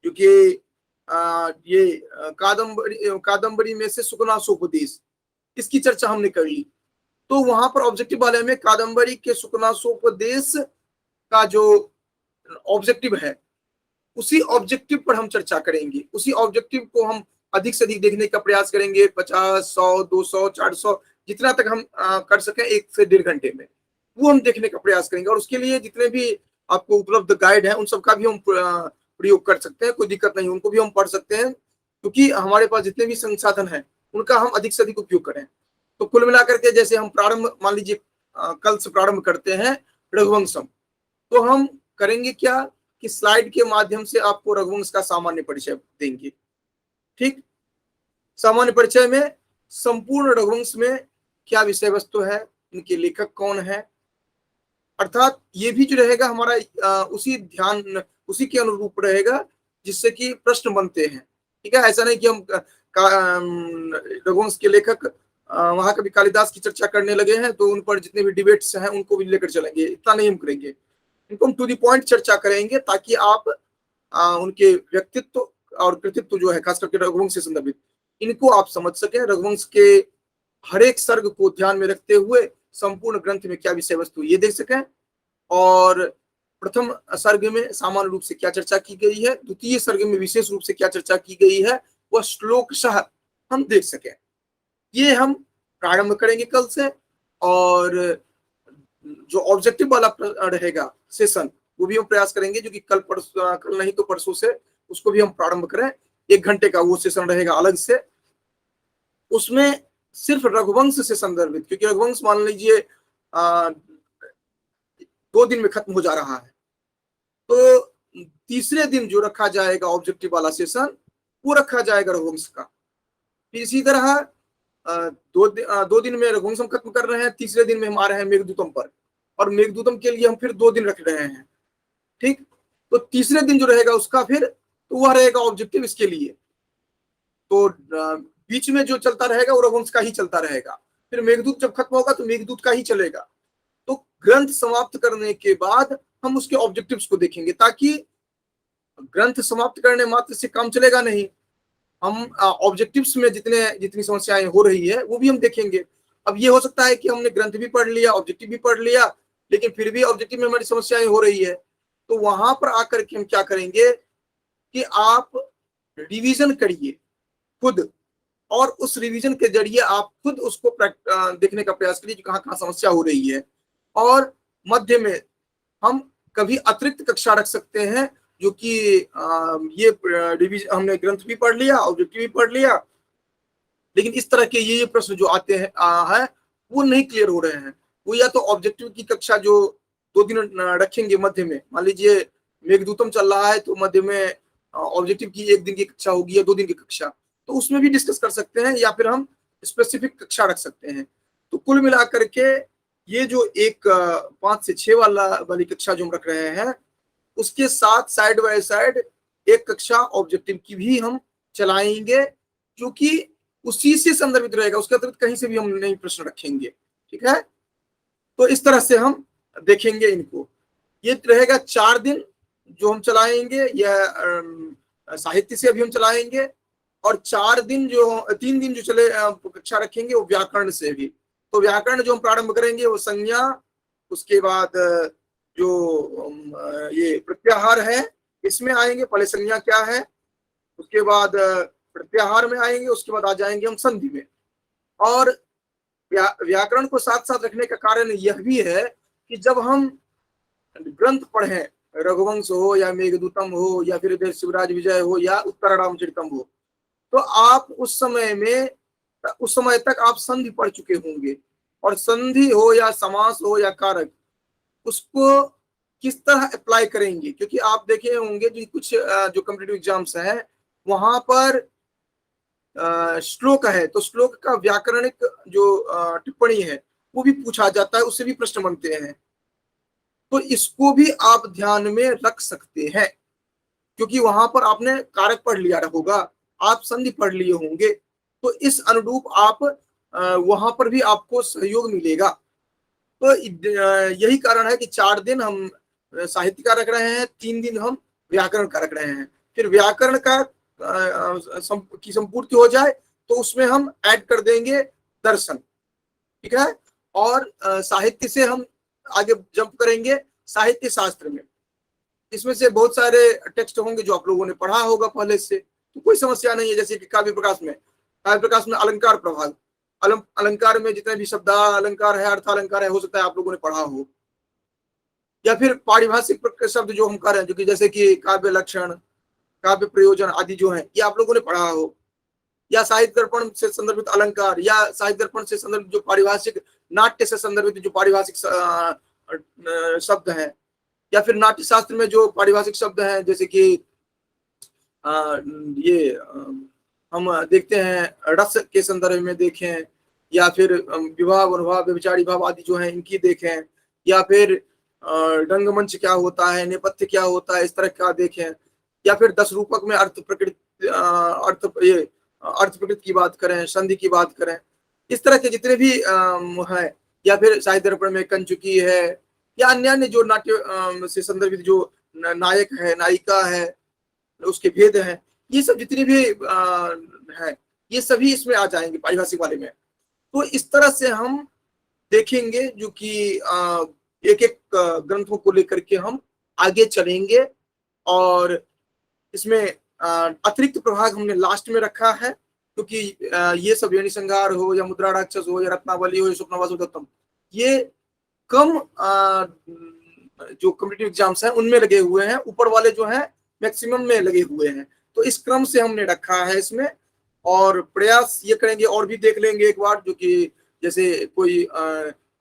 क्योंकि ये कादम्बरी में से सुकनासोपदेश, इसकी चर्चा हमने कर ली। तो वहां पर ऑब्जेक्टिव वाले में कादंबरी के सुखनासोपदेश का जो ऑब्जेक्टिव है, उसी ऑब्जेक्टिव पर हम चर्चा करेंगे। उसी ऑब्जेक्टिव को हम अधिक से अधिक देखने का प्रयास करेंगे, 50, 100, 200, 400, जितना तक हम कर सकें 1 से 1.5 घंटे में, वो हम देखने का प्रयास करेंगे। और उसके लिए जितने भी आपको उपलब्ध गाइड है, उन सबका भी हम प्रयोग कर सकते हैं, कोई दिक्कत नहीं, उनको भी हम पढ़ सकते हैं, क्योंकि हमारे पास जितने भी संसाधन है उनका हम अधिक से अधिक उपयोग करें। तो कुल मिलाकर के जैसे हम प्रारंभ, मान लीजिए कल से प्रारंभ करते हैं रघुवंशम, तो हम करेंगे क्या कि स्लाइड के माध्यम से आपको रघुवंश का सामान्य परिचय देंगे। ठीक, सामान्य परिचय में संपूर्ण रघुवंश में क्या विषय वस्तु है, इनके लेखक कौन है, अर्थात ये भी जो रहेगा हमारा उसी ध्यान, उसी के अनुरूप रहेगा जिससे कि प्रश्न बनते हैं। ठीक है, ऐसा नहीं कि हम रघुवंश के लेखक वहां कभी कालिदास की चर्चा करने लगे हैं तो उन पर जितने भी डिबेट्स हैं उनको भी लेकर चलेंगे, इतना नहीं हम करेंगे। इनको हम टू दी पॉइंट चर्चा करेंगे, ताकि आप उनके व्यक्तित्व और कृतित्व जो है, खास करके रघुवंश से संदर्भित, इनको आप समझ सकें। रघुवंश के हर एक सर्ग को ध्यान में रखते हुए संपूर्ण ग्रंथ में क्या विषय वस्तु ये देख सकें, और प्रथम सर्ग में सामान्य रूप से क्या चर्चा की गई है, द्वितीय सर्ग में विशेष रूप से क्या चर्चा की गई है, वह श्लोकशः हम देख सकें। ये हम प्रारंभ करेंगे कल से। और जो ऑब्जेक्टिव वाला रहेगा सेशन, वो भी हम प्रयास करेंगे, जो कि कल नहीं तो परसों से उसको भी हम प्रारंभ करें। 1 घंटे का वो सेशन रहेगा अलग से, उसमें सिर्फ रघुवंश से संदर्भित, क्योंकि रघुवंश मान लीजिए 2 दिन में खत्म हो जा रहा है, तो तीसरे दिन जो रखा जाएगा ऑब्जेक्टिव वाला सेशन, वो रखा जाएगा रघुवंश का। फिर इसी तरह 2 दिन में रघुवंश हम खत्म कर रहे हैं, तीसरे दिन में हम आ रहे हैं मेघदूतम पर, और मेघदूतम के लिए हम फिर 2 दिन रख रहे हैं। ठीक, तो तीसरे दिन जो रहेगा उसका फिर तो वह रहेगा ऑब्जेक्टिव इसके लिए। तो बीच में जो चलता रहेगा वो रघुवंश का ही चलता रहेगा। फिर मेघदूत जब खत्म होगा तो मेघदूत का ही चलेगा। तो ग्रंथ समाप्त करने के बाद हम उसके ऑब्जेक्टिव्स को देखेंगे, ताकि ग्रंथ समाप्त करने मात्र से काम चलेगा नहीं, हम ऑब्जेक्टिव्स में जितनी समस्याएं हो रही है वो भी हम देखेंगे। अब ये हो सकता है कि हमने ग्रंथ भी पढ़ लिया, ऑब्जेक्टिव भी पढ़ लिया, लेकिन फिर भी ऑब्जेक्टिव में हमारी समस्याएं हो रही है, तो वहां पर आकर के हम क्या करेंगे कि आप रिवीजन करिए खुद, और उस रिवीजन के जरिए आप खुद उसको देखने का प्रयास करिए कि कहाँ कहाँ समस्या हो रही है। और मध्य में हम कभी अतिरिक्त कक्षा रख सकते हैं, जो कि ये रिवीजन, हमने ग्रंथ भी पढ़ लिया, ऑब्जेक्टिव भी पढ़ लिया, लेकिन इस तरह के ये प्रश्न जो आते हैं है वो नहीं क्लियर हो रहे हैं, वो या तो ऑब्जेक्टिव की कक्षा जो 2 दिन रखेंगे मध्य में, मान लीजिए मेघदूतम चल रहा है तो मध्य में ऑब्जेक्टिव की 1 दिन की कक्षा होगी या 2 दिन की कक्षा, तो उसमें भी डिस्कस कर सकते हैं, या फिर हम स्पेसिफिक कक्षा रख सकते हैं। तो कुल मिलाकर के ये जो एक 5 से 6 वाली कक्षा जो हम रख रहे हैं, उसके साथ साइड बाय साइड एक कक्षा ऑब्जेक्टिव की भी हम चलाएंगे, जो कि उसी से संदर्भित रहेगा, उसके अतिरिक्त कहीं से भी हम नहीं प्रश्न रखेंगे। ठीक है, तो इस तरह से हम देखेंगे इनको। ये रहेगा 4 दिन जो हम चलाएंगे, यह साहित्य से अभी हम चलाएंगे, और 3 दिन जो चले कक्षा रखेंगे वो व्याकरण से भी। तो व्याकरण जो हम प्रारंभ करेंगे वो संज्ञा, उसके बाद जो ये प्रत्याहार है इसमें आएंगे, पहले संज्ञा क्या है, उसके बाद प्रत्याहार में आएंगे, उसके बाद आ जाएंगे हम संधि में। और व्याकरण को साथ साथ रखने का कारण यह भी है कि जब हम ग्रंथ पढ़ें, रघुवंश हो या मेघदूतम हो या फिर इधर शिवराज विजय हो या उत्तर रामचरितम हो, तो आप उस समय तक आप संधि पढ़ चुके होंगे, और संधि हो या समास हो या कारक, उसको किस तरह अप्लाई करेंगे, क्योंकि आप देखे होंगे कि कुछ जो कॉम्पिटिटिव एग्जाम्स हैं वहां पर श्लोक है, तो श्लोक का व्याकरणिक जो टिप्पणी है वो भी पूछा जाता है, उससे भी प्रश्न बनते हैं। तो इसको भी आप ध्यान में रख सकते हैं, क्योंकि वहां पर आपने कारक पढ़ लिया होगा, आप संधि पढ़ लिए होंगे, तो इस अनुरूप आप वहां पर भी आपको सहयोग मिलेगा। तो यही कारण है कि 4 दिन हम साहित्य का रख रहे हैं, 3 दिन हम व्याकरण का रख रहे हैं। फिर व्याकरण का की संपूर्ति हो जाए तो उसमें हम ऐड कर देंगे दर्शन। ठीक है, और साहित्य से हम आगे जंप करेंगे साहित्य शास्त्र में। इसमें से बहुत सारे टेक्स्ट होंगे जो आप लोगों ने पढ़ा होगा पहले से, तो कोई समस्या नहीं है। जैसे कि काव्य प्रकाश में अलंकार प्रभाग, अलंकार में जितने भी शब्द अलंकार है, अर्थ अलंकार है, हो सकता है आप लोगों ने पढ़ा हो। या फिर पारिभाषिक शब्द जो हम कर रहे हैं, जो कि जैसे कि काव्य लक्षण, काव्य प्रयोजन आदि जो है, ये आप लोगों ने पढ़ा हो। या साहित्य दर्पण से संदर्भित अलंकार, या साहित्य दर्पण से संदर्भित जो पारिभाषिक, नाट्य से संदर्भित जो पारिभाषिक शब्द हैं, या फिर नाट्य शास्त्र में जो पारिभाषिक शब्द हैं, जैसे कि ये हम देखते हैं रस के संदर्भ में देखें, या फिर विवाह अनुभाव व्यभिचारी भाव आदि जो है इनकी देखें, या फिर रंगमंच क्या होता है, नेपथ्य क्या होता है, इस तरह का देखें। या फिर 10 रूपक में अर्थ प्रकृति की बात करें, संधि की बात करें, इस तरह के जितने भी है। या फिर साहित्य दर्पण में कंचुकी है, या अन्य अन्य जो नाट्य से संदर्भित जो नायक है, नायिका है, उसके भेद हैं, ये सब जितने भी है, ये सभी इसमें आ जाएंगे पारिभाषिक वाले में। तो इस तरह से हम देखेंगे जो कि एक एक ग्रंथों को लेकर के हम आगे चलेंगे। और इसमें अतिरिक्त प्रभाग हमने लास्ट में रखा है, क्योंकि ये सब यानी संहार हो, या मुद्रा राक्षस हो, या रत्नावली हो, या स्वप्नवासुदत्तम, ये कम जो कॉम्पिटिटिव एग्जाम्स हैं उनमें लगे हुए हैं, ऊपर वाले जो हैं मैक्सिमम में लगे हुए हैं। तो इस क्रम से हमने रखा है इसमें, और प्रयास ये करेंगे और भी देख लेंगे एक बार, जो कि जैसे कोई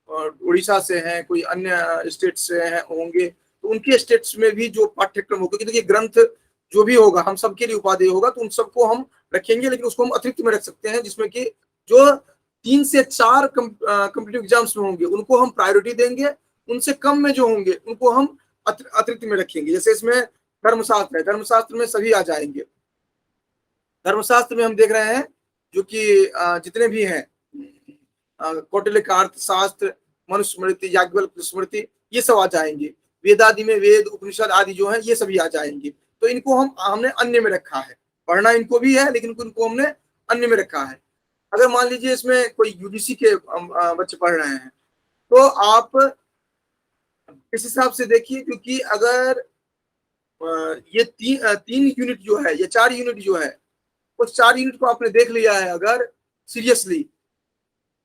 उड़ीसा से हैं, कोई अन्य स्टेट से हैं होंगे, तो उनके स्टेट्स में भी जो पाठ्यक्रम होगा, क्योंकि देखिए ग्रंथ जो भी होगा हम सबके लिए उपादेय होगा, तो उन सबको हम रखेंगे, लेकिन उसको हम अतिरिक्त में रख सकते हैं, जिसमें कि जो 3 से 4 कॉम्पिटिटिव एग्जाम्स में होंगे उनको हम प्रायोरिटी देंगे, उनसे कम में जो होंगे उनको हम अतिरिक्त में रखेंगे। जैसे इसमें धर्मशास्त्र है, धर्मशास्त्र में सभी आ जाएंगे। धर्मशास्त्र में हम देख रहे हैं जो कि जितने भी हैं, कौटिल्य का अर्थशास्त्र, मनुस्मृति, याज्ञवल्क्य स्मृति, ये सब आ जाएंगे। वेदादि में वेद, उपनिषद आदि जो है ये सभी आ जाएंगे। तो इनको हमने अन्य में रखा है, पढ़ना इनको भी है, लेकिन इनको हमने अन्य में रखा है। अगर मान लीजिए इसमें कोई यूजीसी के बच्चे पढ़ रहे हैं, तो आप इस हिसाब से देखिए, क्योंकि अगर ये 3 यूनिट जो है, या 4 यूनिट जो है, उस 4 यूनिट को आपने देख लिया है अगर सीरियसली,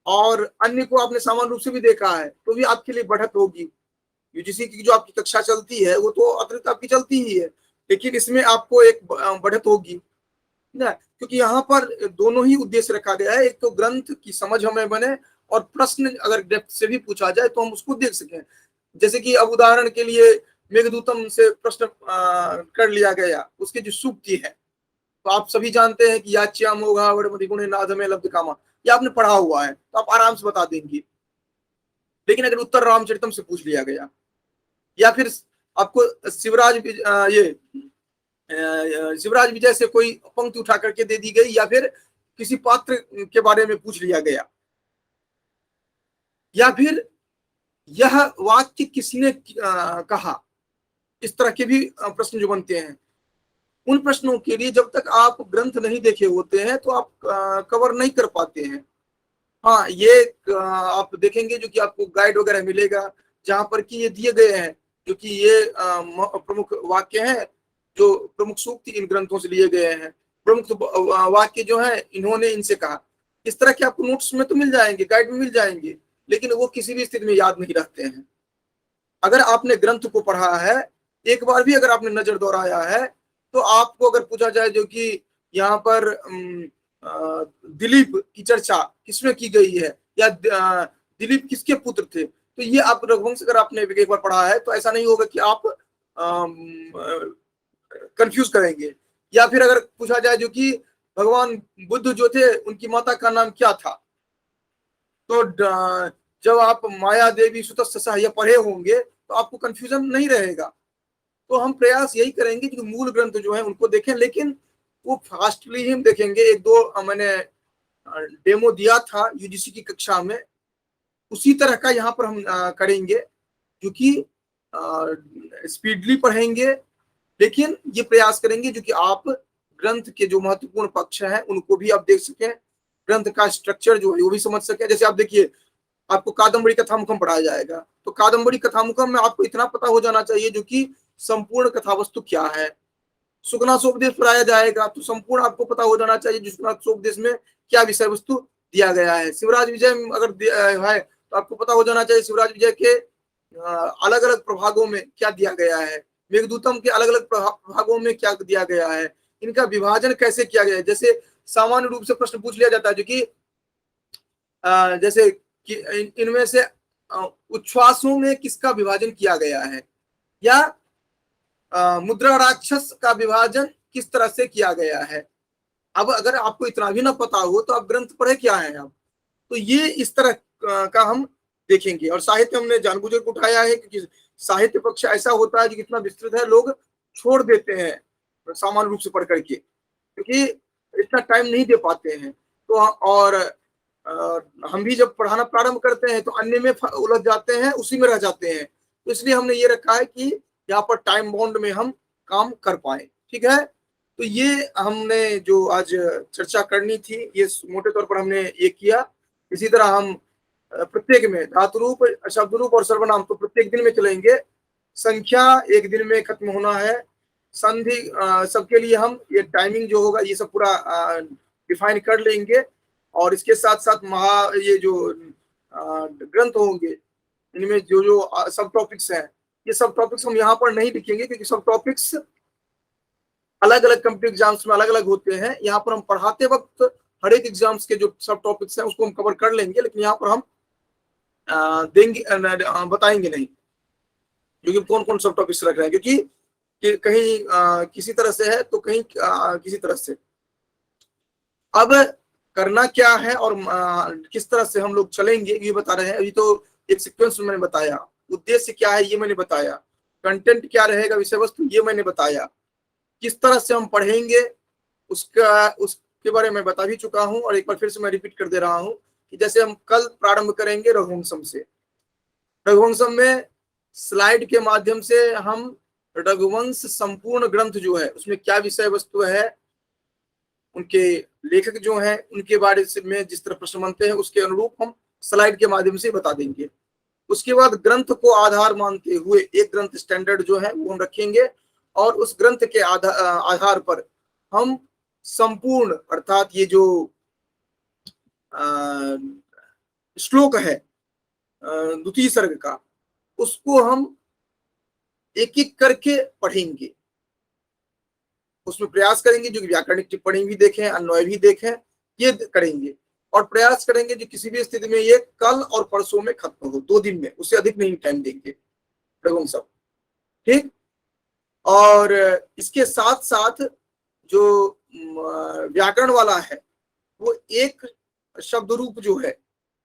और अन्य को आपने सामान्य रूप से भी देखा है, तो भी आपके लिए बढ़त होगी। यूजीसी की जो आपकी कक्षा चलती है वो तो अतिरिक्त आपकी चलती ही है, लेकिन इसमें आपको एक बढ़त होगी ना, क्योंकि यहाँ पर दोनों ही उद्देश्य रखा गया है। एक तो ग्रंथ की समझ हमें बने, और प्रश्न अगर डेप्थ से भी पूछा जाए तो हम उसको देख सकें। जैसे कि अब उदाहरण के लिए मेघदूतम से प्रश्न कर लिया गया, उसकी जो सूक्ति है, तो आप सभी जानते हैं कि याच्याम होगा वड़मति गुणे नादमे लब्ध कामा, ये आपने पढ़ा हुआ है, तो आप आराम से बता देंगे। लेकिन अगर उत्तर रामचरितम से पूछ लिया गया, या फिर आपको शिवराज विजय से कोई पंक्ति उठा करके दे दी गई, या फिर किसी पात्र के बारे में पूछ लिया गया, या फिर यह वाक्य किसने कहा, इस तरह के भी प्रश्न जो बनते हैं, उन प्रश्नों के लिए जब तक आप ग्रंथ नहीं देखे होते हैं तो आप कवर नहीं कर पाते हैं। हाँ, ये आप देखेंगे जो कि आपको गाइड वगैरह मिलेगा, जहां पर कि ये दिए गए हैं, क्योंकि ये प्रमुख वाक्य हैं, जो प्रमुख सूक्ति इन ग्रंथों से लिए गए हैं, प्रमुख वाक्य जो है इन्होंने इनसे कहा। इस तरह के आपको नोट्स में तो मिल जाएंगे, गाइड में मिल जाएंगे, लेकिन वो किसी भी स्थिति में याद नहीं रखते हैं। अगर आपने ग्रंथ को पढ़ा है, एक बार भी अगर आपने नजर दौड़ाया है, तो आपको अगर पूछा जाए जो कि यहाँ पर दिलीप की चर्चा किसमें की गई है, या दिलीप किसके पुत्र थे, तो ये आप रघुवंश अगर आपने एक बार पढ़ा है तो ऐसा नहीं होगा कि आप कंफ्यूज करेंगे। या फिर अगर पूछा जाए जो कि भगवान बुद्ध जो थे उनकी माता का नाम क्या था, तो जब आप माया देवी सुतस्सा ये पढ़े होंगे तो आपको कंफ्यूजन नहीं रहेगा। तो हम प्रयास यही करेंगे कि मूल ग्रंथ जो है उनको देखें, लेकिन वो फास्टली ही हम देखेंगे। 1-2 मैंने डेमो दिया था यूजीसी की कक्षा में, उसी तरह का यहाँ पर हम करेंगे, क्योंकि स्पीडली पढ़ेंगे, लेकिन ये प्रयास करेंगे जो कि आप ग्रंथ के जो महत्वपूर्ण पक्ष हैं उनको भी आप देख सकें, ग्रंथ का स्ट्रक्चर जो है वो भी समझ सकें। जैसे आप देखिए आपको कादम्बरी कथामुखम पढ़ाया जाएगा। तो कादम्बरी कथामुखम में आपको इतना पता हो जाना चाहिए जो कि संपूर्ण कथावस्तु क्या है। सुखनासोपदेश पढ़ाया जाएगा तो संपूर्ण आपको पता हो जाना चाहिए जिस सुखनासोपदेश में क्या विषय वस्तु दिया गया है। शिवराज विजय अगर है तो आपको पता हो जाना चाहिए शिवराज विजय के अलग अलग प्रभागों में क्या दिया गया है, मेघदूतम के अलग अलग प्रभागों में क्या दिया गया है, इनका विभाजन कैसे किया गया है। जैसे सामान्य रूप से प्रश्न पूछ लिया जाता है जो कि जैसे कि इनमें से उच्छ्वासों में किसका विभाजन किया गया है, या मुद्रा राक्षस का विभाजन किस तरह से किया गया है। अब अगर आपको इतना भी ना पता हो तो आप ग्रंथ पढ़े क्या है आप, तो ये इस तरह का हम देखेंगे। और साहित्य हमने जानबूझकर को उठाया है क्योंकि साहित्य पक्ष ऐसा होता है जो कितना विस्तृत है, लोग छोड़ देते हैं सामान्य रूप से पढ़ करके क्योंकि इतना टाइम नहीं दे पाते हैं। तो और हम भी जब पढ़ाना प्रारंभ करते हैं तो अन्य में उलझ जाते हैं, उसी में रह जाते हैं। तो इसलिए हमने ये रखा है कि यहाँ पर टाइम बाउंड में हम काम कर पाए। ठीक है, तो ये हमने जो आज चर्चा करनी थी ये मोटे तौर पर हमने ये किया। इसी तरह हम प्रत्येक में धातु रूप, शब्द रूप और सर्वनाम तो प्रत्येक दिन में चलेंगे। संख्या एक दिन में खत्म होना है। संधि सबके लिए हम ये टाइमिंग जो होगा ये सब पूरा डिफाइन कर लेंगे। और इसके साथ साथ ये जो ग्रंथ होंगे इनमें जो जो सब टॉपिक्स हैं, ये सब टॉपिक्स हम यहाँ पर नहीं लिखेंगे क्योंकि सब टॉपिक्स अलग अलग कंप्यूटर एग्जाम्स में अलग अलग होते हैं। यहाँ पर हम पढ़ाते वक्त हर एक एग्जाम्स के जो सब टॉपिक्स हैं उसको हम कवर कर लेंगे, लेकिन यहाँ पर हम देंगे बताएंगे नहीं क्योंकि कौन कौन सब टॉपिक्स रख रहे हैं, क्योंकि कि कहीं किसी तरह से है तो कहीं किसी तरह से। अब करना क्या है और किस तरह से हम लोग चलेंगे ये बता रहे हैं। अभी तो एक सीक्वेंस में मैंने बताया, उद्देश्य क्या है ये मैंने बताया, कंटेंट क्या रहेगा विषय वस्तु ये मैंने बताया, किस तरह से हम पढ़ेंगे उसके बारे में बता भी चुका हूं। और एक बार फिर से मैं रिपीट कर दे रहा हूं कि जैसे हम कल प्रारंभ करेंगे रघुवंशम से। रघुवंशम में स्लाइड के माध्यम से हम रघुवंश संपूर्ण ग्रंथ जो है उसमें क्या विषय वस्तु है, उनके लेखक जो हैं उनके बारे में जिस तरह प्रश्न बनते हैं उसके अनुरूप हम स्लाइड के माध्यम से बता देंगे। उसके बाद ग्रंथ को आधार मानते हुए एक ग्रंथ स्टैंडर्ड जो है वो हम रखेंगे और उस ग्रंथ के आधार पर हम संपूर्ण अर्थात ये जो श्लोक है द्वितीय सर्ग का उसको हम एक एक करके पढ़ेंगे, उसमें प्रयास करेंगे जो व्याकरणिक टिप्पणी भी देखें, अन्वय भी देखें, ये करेंगे और प्रयास करेंगे जो किसी भी स्थिति में ये कल और परसों में खत्म हो, 2 दिन में, उससे अधिक नहीं टाइम देंगे सब। ठीक, और इसके साथ साथ जो व्याकरण वाला है वो एक शब्द रूप जो है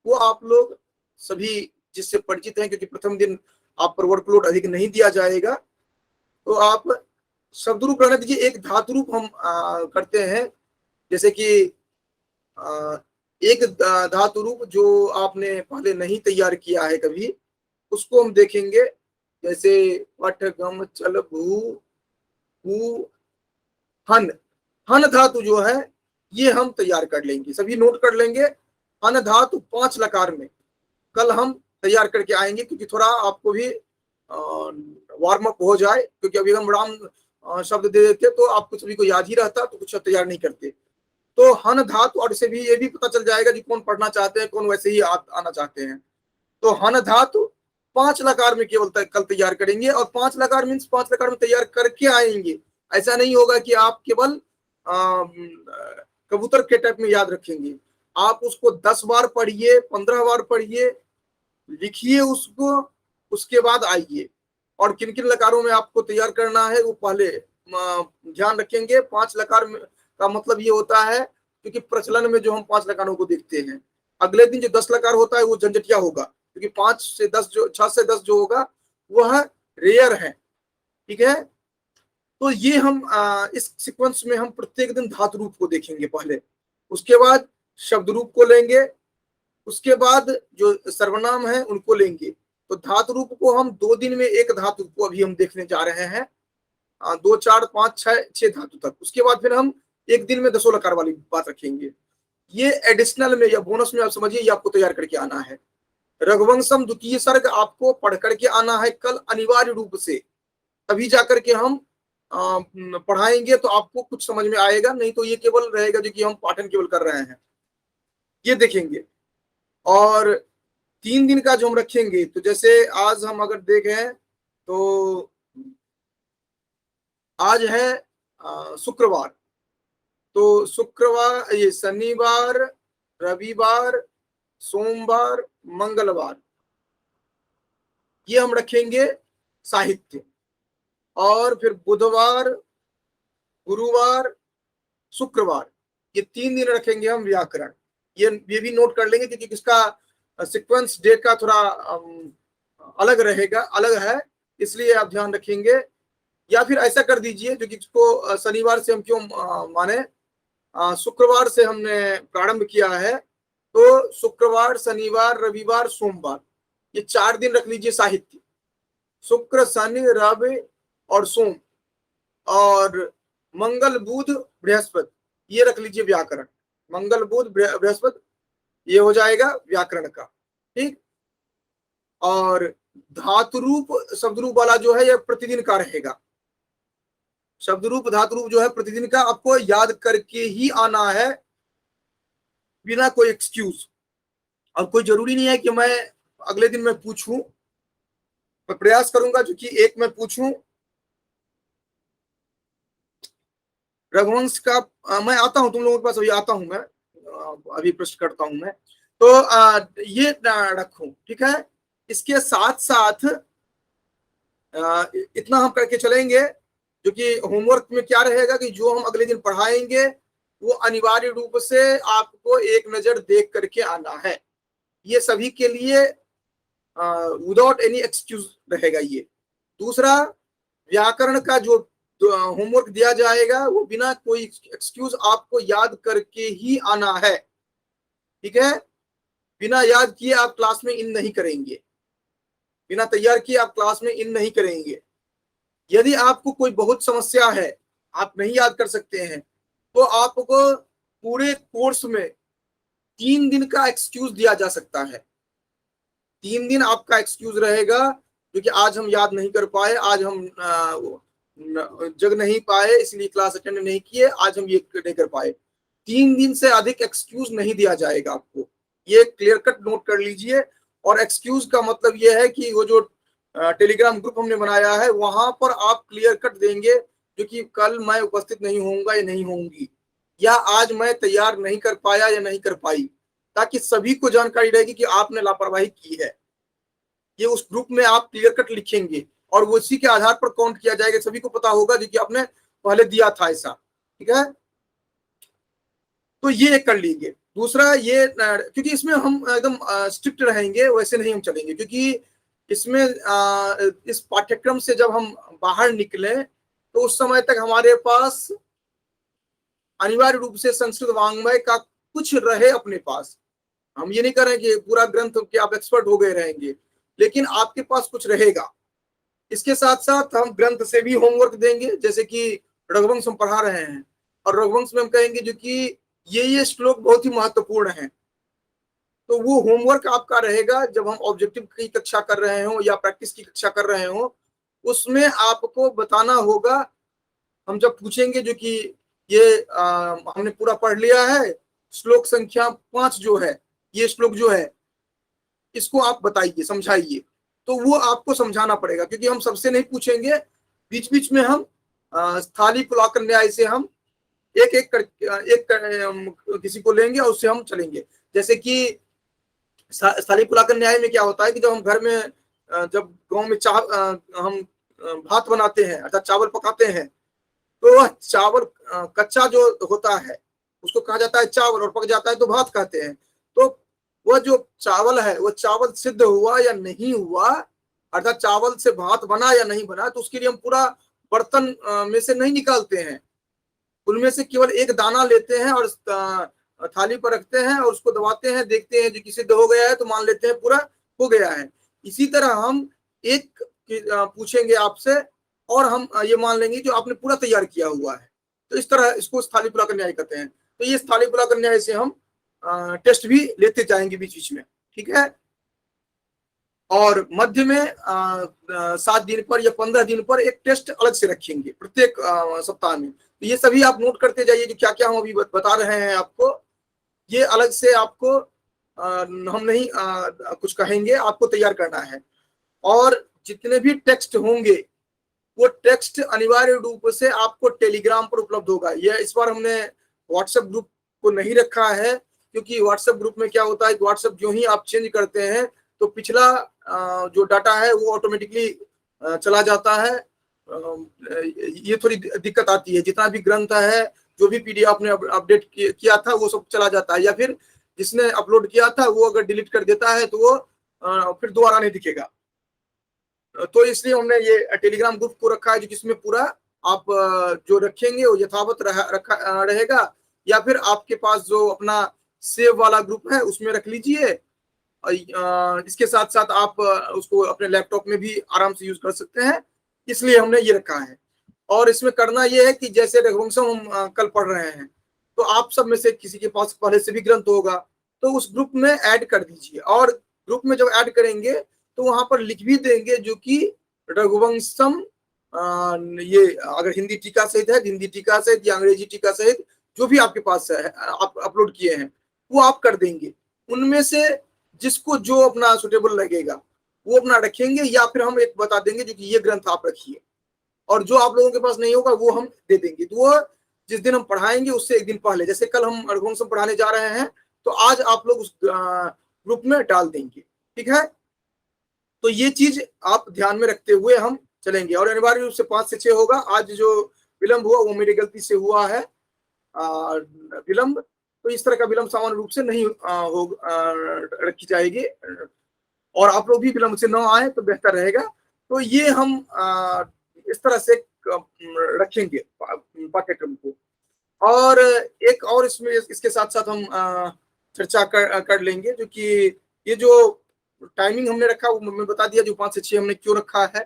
वो आप लोग सभी जिससे परिचित हैं, क्योंकि प्रथम दिन आप पर वर्कलोड अधिक नहीं दिया जाएगा तो आप शब्द रूप रहने दीजिए। एक धातु रूप हम करते हैं, जैसे कि एक धातु रूप जो आपने पहले नहीं तैयार किया है कभी, उसको हम देखेंगे। जैसे पठ गम चल भू हु हन, हन धातु जो है ये हम तैयार कर लेंगे, सभी नोट कर लेंगे। हन धातु 5 लकार में कल हम तैयार करके आएंगे क्योंकि थोड़ा आपको भी वार्म अप हो जाए, क्योंकि अभी हम राम शब्द दे देते तो आपको सभी को याद ही रहता तो कुछ तैयार नहीं करते। तो हन धातु, और इसे भी ये भी पता चल जाएगा कि कौन पढ़ना चाहते हैं कौन वैसे ही आना चाहते हैं। तो हन धातु 5 लकार में केवल कल तैयार करेंगे और 5 लकार मीन्स 5 लकार में तैयार करके आएंगे। ऐसा नहीं होगा कि आप केवल कबूतर के टाइप में याद रखेंगे, आप उसको 10 बार पढ़िए, 15 बार पढ़िए, लिखिए उसको, उसके बाद आइए। और किन किन लकारों में आपको तैयार करना है वो पहले ध्यान रखेंगे। 5 लकार का मतलब ये होता है क्योंकि प्रचलन में जो हम 5 लकारों को देखते हैं, अगले दिन जो 10 लकार होता है वो झंझटिया होगा क्योंकि 5 से 10 जो 6 से 10 जो होगा वह रेयर है। ठीक है, तो ये हम इस सीक्वेंस में हम प्रत्येक दिन धातु रूप को देखेंगे पहले, उसके बाद शब्द रूप को लेंगे, उसके बाद जो सर्वनाम है उनको लेंगे। तो धातु रूप को हम 2 दिन में एक धातु को अभी हम देखने जा रहे हैं, 2 4 5 6 धातु तक। उसके बाद फिर हम एक दिन में 10 लकार वाली बात रखेंगे। ये एडिशनल में या बोनस में आप समझिए ये आपको तैयार करके आना है। रघुवंशम द्वितीय सर्ग आपको पढ़ करके आना है कल अनिवार्य रूप से, तभी जाकर के हम पढ़ाएंगे तो आपको कुछ समझ में आएगा, नहीं तो ये केवल रहेगा जो कि हम पाठन केवल कर रहे हैं, ये देखेंगे। और 3 दिन का जो हम रखेंगे, तो जैसे आज हम अगर देखें तो आज है शुक्रवार, तो शुक्रवार, ये शनिवार, रविवार, सोमवार, मंगलवार, ये हम रखेंगे साहित्य। और फिर बुधवार, गुरुवार, शुक्रवार, ये 3 दिन रखेंगे हम व्याकरण। ये भी नोट कर लेंगे क्योंकि इसका सीक्वेंस डेट का थोड़ा अलग रहेगा, अलग है, इसलिए आप ध्यान रखेंगे। या फिर ऐसा कर दीजिए जो कि इसको शनिवार से हम क्यों माने, शुक्रवार से हमने प्रारंभ किया है, तो शुक्रवार, शनिवार, रविवार, सोमवार, ये 4 दिन रख लीजिए साहित्य। शुक्र, शनि, रवि और सोम, और मंगल, बुध, बृहस्पति, ये रख लीजिए व्याकरण। मंगल, बुध, बृहस्पति, ये हो जाएगा व्याकरण का, ठीक। और धातु रूप शब्द रूप वाला जो है ये प्रतिदिन का रहेगा। शब्द रूप धातु रूप जो है प्रतिदिन का आपको याद करके ही आना है, बिना कोई एक्सक्यूज। अब कोई जरूरी नहीं है कि मैं अगले दिन मैं पूछूं, मैं प्रयास करूंगा जो कि एक मैं पूछूं। रघुवंश का मैं आता हूं तुम लोगों के पास, अभी आता हूं मैं, अभी प्रश्न करता हूं मैं। तो ये रखूं, ठीक है। इसके साथ साथ इतना हम करके चलेंगे, जो कि होमवर्क में क्या रहेगा कि जो हम अगले दिन पढ़ाएंगे वो अनिवार्य रूप से आपको एक नजर देख करके आना है। ये सभी के लिए विदाउट एनी एक्सक्यूज रहेगा ये। दूसरा, व्याकरण का जो होमवर्क दिया जाएगा वो बिना कोई एक्सक्यूज आपको याद करके ही आना है, ठीक है। बिना याद किए आप क्लास में इन नहीं करेंगे, बिना तैयार किए आप क्लास में इन नहीं करेंगे। यदि आपको कोई बहुत समस्या है, आप नहीं याद कर सकते हैं, तो आपको पूरे कोर्स में 3 दिन का एक्सक्यूज दिया जा सकता है। 3 दिन आपका एक्सक्यूज रहेगा, क्योंकि आज हम याद नहीं कर पाए, आज हम जग नहीं पाए, इसलिए क्लास अटेंड नहीं किए, आज हम ये नहीं कर पाए। 3 दिन से अधिक एक्सक्यूज नहीं दिया जाएगा आपको, ये क्लियर कट नोट कर लीजिए। और एक्सक्यूज का मतलब ये है कि वो जो टेलीग्राम ग्रुप हमने बनाया है वहां पर आप क्लियर कट देंगे, जो कि कल मैं उपस्थित नहीं होऊंगा या नहीं होंगी, या आज मैं तैयार नहीं कर पाया या नहीं कर पाई, ताकि सभी को जानकारी रहेगी कि आपने लापरवाही की है। ये उस ग्रुप में आप क्लियर कट लिखेंगे और वो उसी के आधार पर काउंट किया जाएगा, सभी को पता होगा जो कि आपने पहले दिया था ऐसा, ठीक है। तो ये कर लीजिए। दूसरा ये, क्योंकि इसमें हम एकदम स्ट्रिक्ट रहेंगे, वैसे नहीं हम चलेंगे, क्योंकि इसमें इस पाठ्यक्रम से जब हम बाहर निकले तो उस समय तक हमारे पास अनिवार्य रूप से संस्कृत वाङ्मय का कुछ रहे अपने पास। हम ये नहीं कर रहे कि पूरा ग्रंथ के आप एक्सपर्ट हो गए रहेंगे, लेकिन आपके पास कुछ रहेगा। इसके साथ साथ हम ग्रंथ से भी होमवर्क देंगे, जैसे कि रघुवंश हम पढ़ा रहे हैं, और रघुवंश में हम कहेंगे जो कि ये श्लोक बहुत ही महत्वपूर्ण है, तो वो होमवर्क आपका रहेगा। जब हम ऑब्जेक्टिव की कक्षा कर रहे हो या प्रैक्टिस की कक्षा कर रहे हो, उसमें आपको बताना होगा। हम जब पूछेंगे जो कि ये हमने पूरा पढ़ लिया है, श्लोक संख्या 5 जो है, ये श्लोक जो है इसको आप बताइए, समझाइए, तो वो आपको समझाना पड़ेगा, क्योंकि हम सबसे नहीं पूछेंगे। बीच बीच में हम स्थाली पुलाकर न्याय से हम एक एक कर किसी को लेंगे और उससे हम चलेंगे। जैसे कि स्थाली पुलाकर न्याय में क्या होता है कि जब हम घर में जब गांव में हम भात बनाते हैं, अर्थात चावल पकाते हैं, तो वह चावल कच्चा जो होता है उसको कहा जाता है चावल, और पक जाता है तो भात कहते हैं। तो वह जो चावल है वो चावल सिद्ध हुआ या नहीं हुआ, अर्थात चावल से भात बना या नहीं बना, तो उसके लिए हम पूरा बर्तन में से नहीं निकालते हैं, उनमें से केवल एक दाना लेते हैं और थाली पर रखते हैं और उसको दबाते हैं, देखते हैं जो कि सिद्ध हो गया है तो मान लेते हैं पूरा हो गया है। इसी तरह हम एक पूछेंगे आपसे और हम ये मान लेंगे जो आपने पूरा तैयार किया हुआ है, तो इस तरह इसको स्थाली पुलाकर न्याय कहते हैं। तो ये स्थाली पुलाकर न्याय से हम टेस्ट भी लेते जाएंगे बीच बीच में, ठीक है। और मध्य में 7 दिन पर या 15 दिन पर एक टेस्ट अलग से रखेंगे प्रत्येक सप्ताह में। तो ये सभी आप नोट करते जाइए, जो क्या क्या हम अभी बता रहे हैं आपको, ये अलग से आपको हम नहीं कुछ कहेंगे, आपको तैयार करना है। और जितने भी टेक्स्ट होंगे वो टेक्स्ट अनिवार्य रूप से आपको टेलीग्राम पर उपलब्ध होगा। यह इस बार हमने व्हाट्सएप ग्रुप को नहीं रखा है, क्योंकि व्हाट्सएप ग्रुप में क्या होता है कि व्हाट्सएप जो ही आप चेंज करते हैं तो पिछला जो डाटा है वो ऑटोमेटिकली चला जाता है। ये थोड़ी दिक्कत आती है। जितना भी ग्रंथ है, जो भी पीडीएफ आपने अपडेट किया था वो सब चला जाता है, या फिर जिसने अपलोड किया था वो अगर डिलीट कर देता है तो वो फिर दोबारा नहीं दिखेगा। तो इसलिए हमने ये टेलीग्राम ग्रुप को रखा है, जो जिसमें पूरा आप जो रखेंगे वो यथावत रहेगा, या फिर आपके पास जो अपना सेव वाला ग्रुप है उसमें रख लीजिए। इसके साथ साथ आप उसको अपने लैपटॉप में भी आराम से यूज कर सकते हैं, इसलिए हमने ये रखा है। और इसमें करना ये है कि जैसे रघुवंशम हम कल पढ़ रहे हैं, तो आप सब में से किसी के पास पहले से भी ग्रंथ होगा तो उस ग्रुप में ऐड कर दीजिए। और ग्रुप में जब ऐड करेंगे तो वहां पर लिख भी देंगे जो कि रघुवंशम ये अगर हिंदी टीका सहित है, हिंदी टीका सहित या अंग्रेजी टीका सहित जो भी आपके पास है, आप अपलोड किए हैं वो आप कर देंगे। उनमें से जिसको जो अपना सुटेबल लगेगा वो अपना रखेंगे, या फिर हम एक बता देंगे जो कि ये ग्रंथ आप रखिए, और जो आप लोगों के पास नहीं होगा वो हम दे देंगे। तो वो जिस दिन हम पढ़ाएंगे उससे एक दिन पहले, जैसे कल हम रघुवंशम पढ़ाने जा रहे हैं तो आज आप लोग उस ग्रुप में डाल देंगे, ठीक है। तो ये चीज आप ध्यान में रखते हुए हम चलेंगे। और अनिवार्य रूप से 5 से 6 होगा। आज जो विलंब हुआ वो मेरी गलती से हुआ है विलंब, तो इस तरह का विलंब सामान्य रूप से नहीं रखी जाएगी, और आप लोग भी विलंब से न आए तो बेहतर रहेगा। तो ये हम इस तरह से रखेंगे पाठ्यक्रम को। और एक और इसमें इसके साथ साथ हम चर्चा कर लेंगे, जो कि ये जो टाइमिंग हमने रखा वो मैं बता दिया, जो 5 से 6 हमने क्यों रखा है,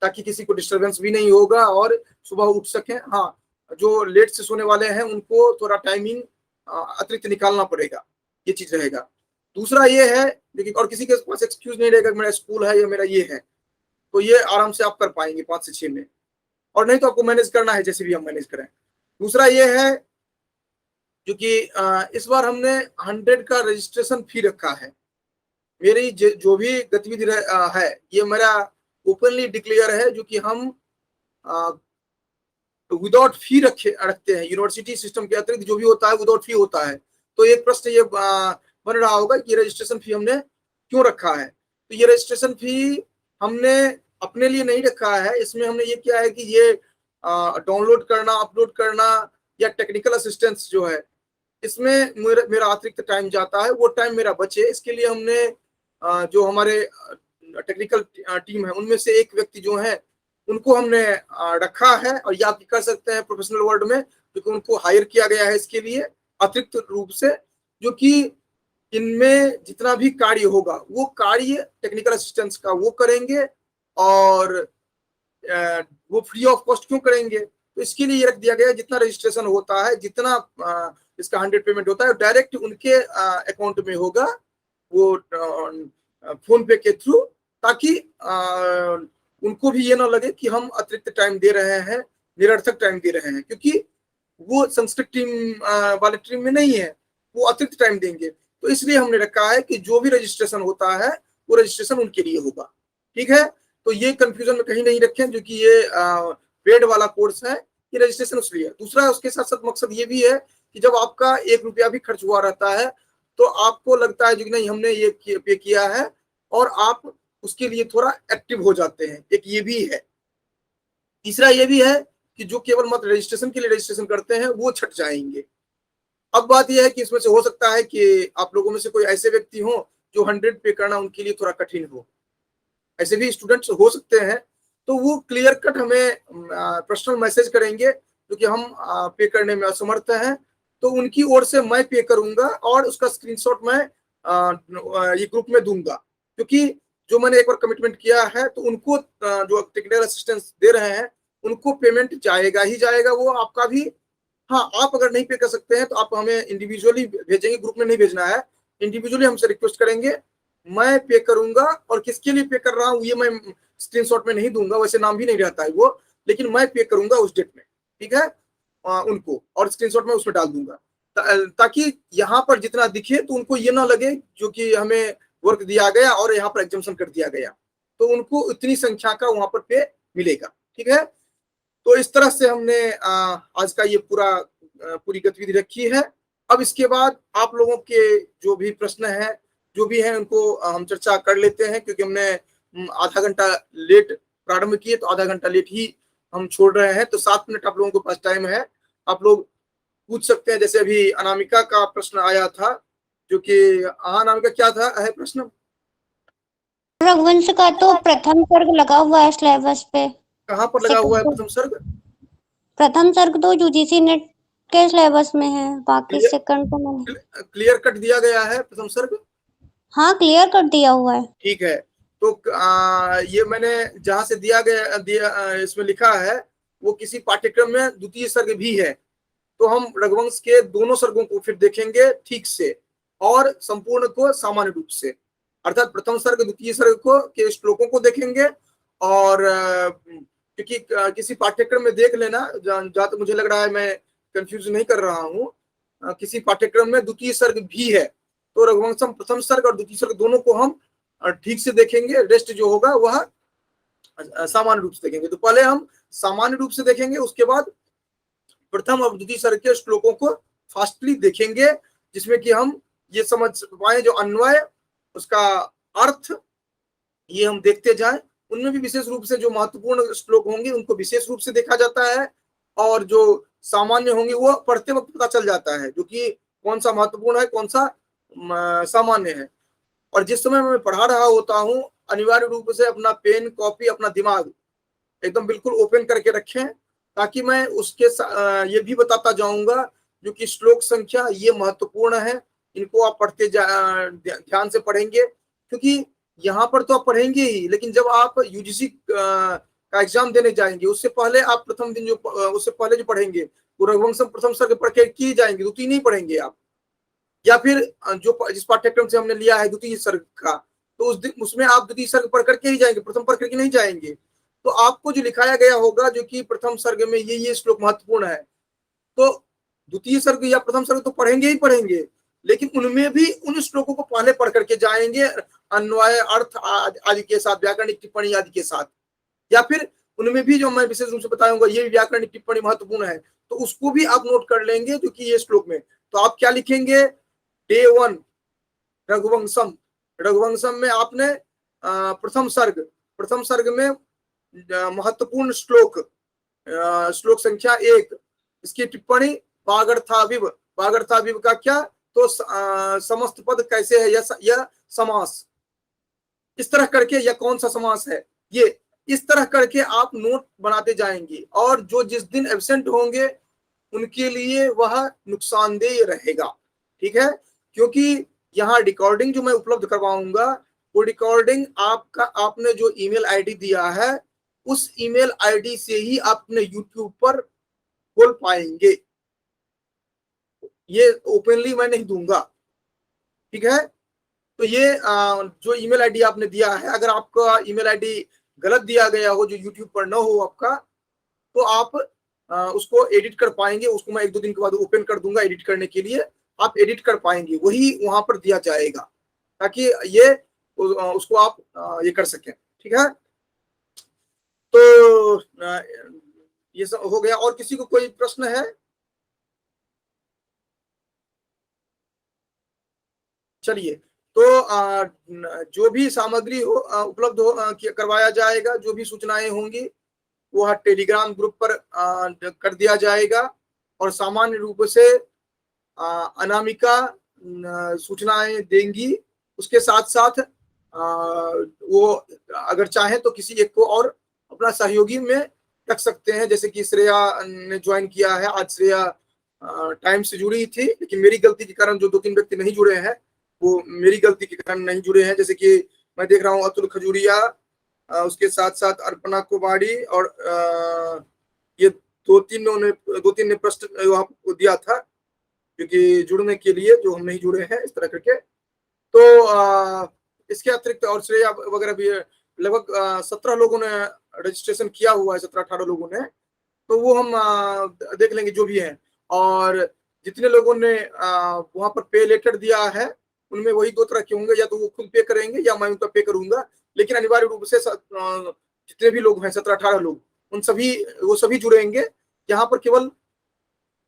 ताकि किसी को डिस्टरबेंस भी नहीं होगा और सुबह उठ सके। हाँ, जो लेट से सोने वाले हैं उनको थोड़ा टाइमिंग अतिरिक्त निकालना पड़ेगा, ये चीज रहेगा। दूसरा ये है, लेकिन और किसी के पास एक्सक्यूज नहीं रहेगा मेरा स्कूल है या मेरा ये है, तो ये आराम से आप कर पाएंगे 5 से 6 में, और नहीं तो आपको मैनेज करना है जैसे भी हम मैनेज करें। दूसरा ये है, क्योंकि इस बार हमने 100 का रजिस्ट्रेशन फी रखा है। मेरी जो भी गतिविधि है ये मेरा ओपनली डिक्लेयर है, जो कि हम विदाउट फी रखते हैं। यूनिवर्सिटी सिस्टम के अतिरिक्त जो भी होता है विदाउट फी होता है। तो एक प्रश्न ये बन रहा होगा कि रजिस्ट्रेशन फी हमने क्यों रखा है। तो ये रजिस्ट्रेशन फी हमने अपने लिए नहीं रखा है, इसमें हमने ये किया है कि ये डाउनलोड करना, अपलोड करना या टेक्निकल असिस्टेंस जो है, इसमें मेरा अतिरिक्त टाइम जाता है, वो टाइम मेरा बचे, इसके लिए हमने जो हमारे टेक्निकल टीम है उनमें से एक व्यक्ति जो है उनको हमने रखा है, और ये आप कर सकते हैं प्रोफेशनल वर्ड में, क्योंकि उनको हायर किया गया है इसके लिए अतिरिक्त रूप से, जो कि इनमें जितना भी कार्य होगा वो कार्य टेक्निकल असिस्टेंस का वो करेंगे। और वो फ्री ऑफ कॉस्ट क्यों करेंगे, तो इसके लिए ये रख दिया गया है जितना रजिस्ट्रेशन होता है, जितना इसका 100 पेमेंट होता है डायरेक्ट उनके अकाउंट में होगा, वो फोन पे के थ्रू, ताकि उनको भी ये ना लगे कि हम अतिरिक्त टाइम दे रहे हैं, निरर्थक टाइम दे रहे हैं, क्योंकि वो संस्कृत टीम वाले टीम में नहीं है, वो अतिरिक्त टाइम देंगे। तो इसलिए हमने रखा है कि जो भी रजिस्ट्रेशन होता है वो रजिस्ट्रेशन उनके लिए होगा, ठीक है। तो ये कंफ्यूजन में कहीं नहीं रखें, जो कि ये पेड वाला कोर्स है, ये रजिस्ट्रेशन उसके लिए। दूसरा उसके साथ साथ मकसद ये भी है कि जब आपका 1 रुपया भी खर्च हुआ रहता है तो आपको लगता है जो नहीं हमने ये पे किया है, और आप उसके लिए थोड़ा एक्टिव हो जाते हैं, एक ये भी है। तीसरा ये भी है कि जो केवल मात्र रजिस्ट्रेशन के लिए रजिस्ट्रेशन करते हैं वो छट जाएंगे। अब बात यह है कि इसमें से हो सकता है कि आप लोगों में से कोई ऐसे व्यक्ति हो जो 100 पे करना उनके लिए थोड़ा कठिन हो, ऐसे भी स्टूडेंट्स हो सकते हैं। तो वो क्लियर कट हमें पर्सनल मैसेज करेंगे, क्योंकि हम पे करने में असमर्थ हैं, तो उनकी ओर से मैं पे करूंगा और उसका स्क्रीनशॉट मैं ये ग्रुप में दूंगा, क्योंकि जो मैंने एक बार कमिटमेंट किया है तो उनको जो टेक्निकल असिस्टेंस दे रहे हैं उनको पेमेंट जाएगा ही जाएगा, वो आपका भी। हाँ, आप अगर नहीं पे कर सकते हैं तो आप हमें इंडिविजुअली भेजेंगे, ग्रुप में नहीं भेजना है, इंडिविजुअली हमसे रिक्वेस्ट करेंगे मैं पे करूंगा, और किसके लिए पे कर रहा हूं ये मैं स्क्रीनशॉट में नहीं दूंगा, वैसे नाम भी नहीं रहता है वो, लेकिन मैं पे करूंगा उस डेट में, ठीक है, उनको, और स्क्रीनशॉट में उसमें डाल दूंगा, ताकि यहाँ पर जितना दिखे तो उनको ये ना लगे जो कि हमें वर्क दिया गया और यहाँ पर एग्जाम्पशन कर दिया गया, तो उनको इतनी संख्या का वहां पर पे मिलेगा, ठीक है। तो इस तरह से हमने आज का ये पूरी गतिविधि रखी है। अब इसके बाद आप लोगों के जो भी प्रश्न है, जो भी है, उनको हम चर्चा कर लेते हैं, क्योंकि हमने आधा घंटा लेट प्रारंभ किए, तो आधा घंटा लेट ही हम छोड़ रहे हैं, तो 7 मिनट आप लोगों के पास टाइम है, आप लोग पूछ सकते हैं। जैसे अभी अनामिका का प्रश्न आया था, जो कि हाँ अनामिका क्या था है प्रश्न? रघुवंश का तो प्रथम सर्ग लगा हुआ है सिलेबस पे। कहाँ पर लगा हुआ है प्रथम सर्ग? प्रथम सर्ग तो यूजीसी नेट के सिलेबस में है, बाकी क्लियर सेकंड तो मैंने, क्लियर कट दिया गया है प्रथम सर्ग? हाँ क्लियर कर दिया हुआ है। ठीक है, तो ये मैंने जहां से इसमें लिखा है वो किसी पाठ्यक्रम में द्वितीय सर्ग भी है, तो हम रघुवंश के दोनों सर्गों को फिर देखेंगे ठीक से, और संपूर्ण को सामान्य रूप से, अर्थात प्रथम सर्ग द्वितीय सर्ग को के श्लोकों को देखेंगे, और क्योंकि किसी पाठ्यक्रम में देख लेना, जहां तक मुझे लग रहा है मैं कंफ्यूज नहीं कर रहा हूँ, किसी पाठ्यक्रम में द्वितीय सर्ग भी है, तो रघुवंशम प्रथम सर्ग और द्वितीय सर्ग दोनों को हम ठीक से देखेंगे, रेस्ट जो होगा वह सामान्य रूप से देखेंगे। तो पहले हम सामान्य रूप से देखेंगे, उसके बाद प्रथम और द्वितीय सर्ग के श्लोकों को फास्टली देखेंगे, जिसमें कि हम ये समझ पाए जो अन्वय, उसका अर्थ, ये हम देखते जाएं। उनमें भी विशेष रूप से जो महत्वपूर्ण श्लोक होंगे उनको विशेष रूप से देखा जाता है, और जो सामान्य होंगे वो पढ़ते वक्त पता चल जाता है, जो कि कौन सा महत्वपूर्ण है, कौन सा सामान्य है। और जिस समय मैं पढ़ा रहा होता हूँ, अनिवार्य रूप से अपना पेन कॉपी, अपना दिमाग एकदम बिल्कुल ओपन करके रखें, ताकि मैं उसके ये भी बताता जाऊंगा जो कि श्लोक संख्या ये महत्वपूर्ण है, इनको आप पढ़ते ध्यान से पढ़ेंगे, क्योंकि यहाँ पर तो आप पढ़ेंगे ही, लेकिन जब आप यूजीसी का एग्जाम देने जाएंगे, उससे पहले आप प्रथम दिन जो उससे पहले जो पढ़ेंगे वो रघुवंशम प्रथम सर्ग पढ़ के किए जाएंगे, द्वितीय नहीं पढ़ेंगे आप, या फिर जो जिस पाठ्यक्रम से हमने लिया है द्वितीय सर्ग का, तो उस दिन उसमें आप द्वितीय सर्ग पढ़ करके ही जाएंगे, प्रथम पढ़ करके नहीं जाएंगे। तो आपको जो लिखाया गया होगा जो कि प्रथम सर्ग में ये श्लोक महत्वपूर्ण है, तो द्वितीय सर्ग या प्रथम सर्ग तो पढ़ेंगे ही पढ़ेंगे, लेकिन उनमें भी उन श्लोकों को पहले पढ़ करके जाएंगे, अन्वय अर्थ आदि के साथ, व्याकरणिक टिप्पणी आदि के साथ, या फिर उनमें भी जो मैं विशेष रूप से बताऊंगा ये व्याकरणिक टिप्पणी महत्वपूर्ण है, तो उसको भी आप नोट कर लेंगे, जो कि ये श्लोक में। तो आप क्या लिखेंगे? डे 1 रघुवंशम, रघुवंशम में आपने प्रथम सर्ग में महत्वपूर्ण श्लोक, श्लोक संख्या 1, इसकी टिप्पणी वागर्थाविव, वागर्थाविव का क्या, तो समस्त पद कैसे है, यह समास इस तरह करके, यह कौन सा समास है, ये इस तरह करके आप नोट बनाते जाएंगे, और जो जिस दिन एब्सेंट होंगे उनके लिए वह नुकसानदेह रहेगा, ठीक है, क्योंकि यहाँ रिकॉर्डिंग जो मैं उपलब्ध करवाऊंगा, वो रिकॉर्डिंग आपने जो ईमेल आईडी दिया है उस ईमेल आईडी से ही आप अपने यूट्यूब पर खोल पाएंगे, ये ओपनली मैं नहीं दूंगा, ठीक है। तो ये जो ईमेल आईडी आपने दिया है, अगर आपका ईमेल आईडी गलत दिया गया हो, जो यूट्यूब पर न हो आपका, तो आप उसको एडिट कर पाएंगे, उसको मैं 1-2 दिन के बाद ओपन कर दूंगा एडिट करने के लिए, आप एडिट कर पाएंगे, वही वहां पर दिया जाएगा, ताकि ये उसको आप ये कर सकें, ठीक है। तो ये सब हो गया, और किसी को कोई प्रश्न है? चलिए, तो जो भी सामग्री हो उपलब्ध हो करवाया जाएगा, जो भी सूचनाएं होंगी वह टेलीग्राम ग्रुप पर कर दिया जाएगा, और सामान्य रूप से अनामिका सूचनाएं देंगी, उसके साथ साथ वो अगर चाहे तो किसी एक को और अपना सहयोगी में रख सकते हैं, जैसे कि श्रेया ने ज्वाइन किया है, आज श्रेया टाइम से जुड़ी थी, लेकिन मेरी गलती के कारण जो 2-3 व्यक्ति नहीं जुड़े हैं वो मेरी गलती के कारण नहीं जुड़े हैं, जैसे कि मैं देख रहा हूँ अतुल खजूरिया, उसके साथ साथ अर्पणा कुमारी, और ये 2-3 ने प्रश्न वहां दिया था क्योंकि जुड़ने के लिए, जो हम नहीं जुड़े हैं इस तरह करके। तो इसके अतिरिक्त और श्रेया वगैरह भी लगभग 17 लोगों ने रजिस्ट्रेशन किया हुआ है, 17-18 लोगों ने, तो वो हम देख लेंगे जो भी है। और जितने लोगों ने वहां पर पे लेटर दिया है उनमें वही 2 तरह के होंगे, या तो वो खुद पे करेंगे या मैं उनका पे करूंगा, लेकिन अनिवार्य रूप से जितने भी लोग हैं 17-18 लोग, उन सभी वो सभी जुड़ेंगे। यहाँ पर केवल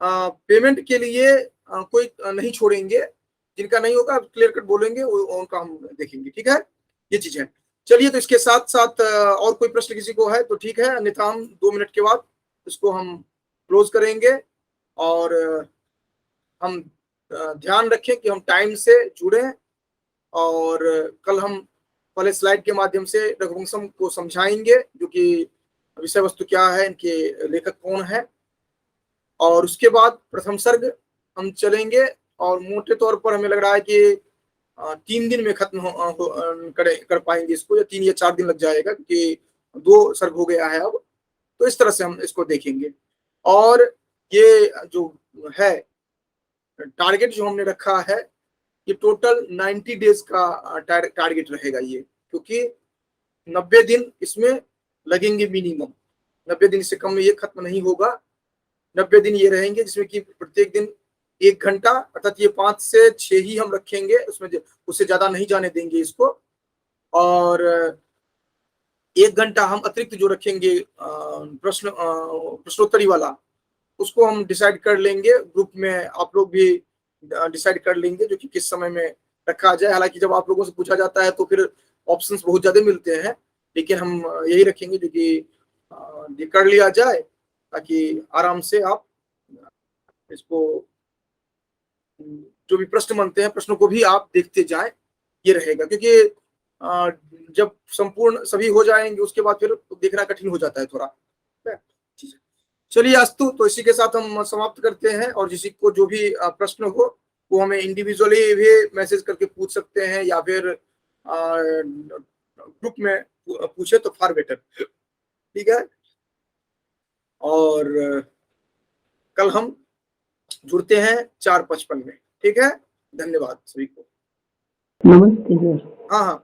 पेमेंट के लिए कोई नहीं छोड़ेंगे, जिनका नहीं होगा क्लियर कट बोलेंगे, वो उनका हम देखेंगे। ठीक है, ये चीज है। चलिए, तो इसके साथ साथ और कोई प्रश्न किसी को है तो ठीक है, अन्यथा हम 2 मिनट के बाद इसको हम क्लोज करेंगे। और हम ध्यान रखें कि हम टाइम से जुड़ें, और कल हम पहले स्लाइड के माध्यम से रघुवंशम को समझाएंगे, जो कि विषय वस्तु क्या है, इनके लेखक कौन है, और उसके बाद प्रथम सर्ग हम चलेंगे। और मोटे तौर पर हमें लग रहा है कि 3 दिन में खत्म कर पाएंगे इसको, या 3 या 4 दिन लग जाएगा, क्योंकि 2 सर्ग हो गया है अब। तो इस तरह से हम इसको देखेंगे। और ये जो है टारगेट जो हमने रखा है, ये टोटल 90 डेज का टारगेट रहेगा ये, क्योंकि 90 दिन इसमें लगेंगे मिनिमम। 90 दिन से कम में ये खत्म नहीं होगा। 90 दिन ये रहेंगे जिसमें कि प्रत्येक दिन 1 घंटा, अर्थात ये 5 से 6 ही हम रखेंगे, उसमें उससे ज्यादा नहीं जाने देंगे इसको। और 1 घंटा हम अतिरिक्त जो रखेंगे प्रश्नोत्तरी वाला, उसको हम डिसाइड कर लेंगे ग्रुप में, आप लोग भी डिसाइड कर लेंगे जो कि किस समय में रखा जाए। हालांकि जब आप लोगों से पूछा जाता है तो फिर ऑप्शंस बहुत ज्यादा मिलते हैं, लेकिन हम यही रखेंगे जो कि ये कर लिया जाए, ताकि आराम से आप इसको जो भी प्रश्न बनते हैं प्रश्नों को भी आप देखते जाएं, ये रहेगा। क्योंकि जब संपूर्ण सभी हो जाएंगे उसके बाद फिर देखना कठिन हो जाता है थोड़ा। चलिए अस्तु, तो इसी के साथ हम समाप्त करते हैं। और जिसी को जो भी प्रश्न हो वो हमें इंडिविजुअली भी मैसेज करके पूछ सकते हैं, या फिर ग्रुप में पूछे तो फार बेटर। ठीक है, और कल हम जुड़ते हैं 4:55 में। ठीक है, धन्यवाद सभी को। नमस्ते सर। हाँ हाँ।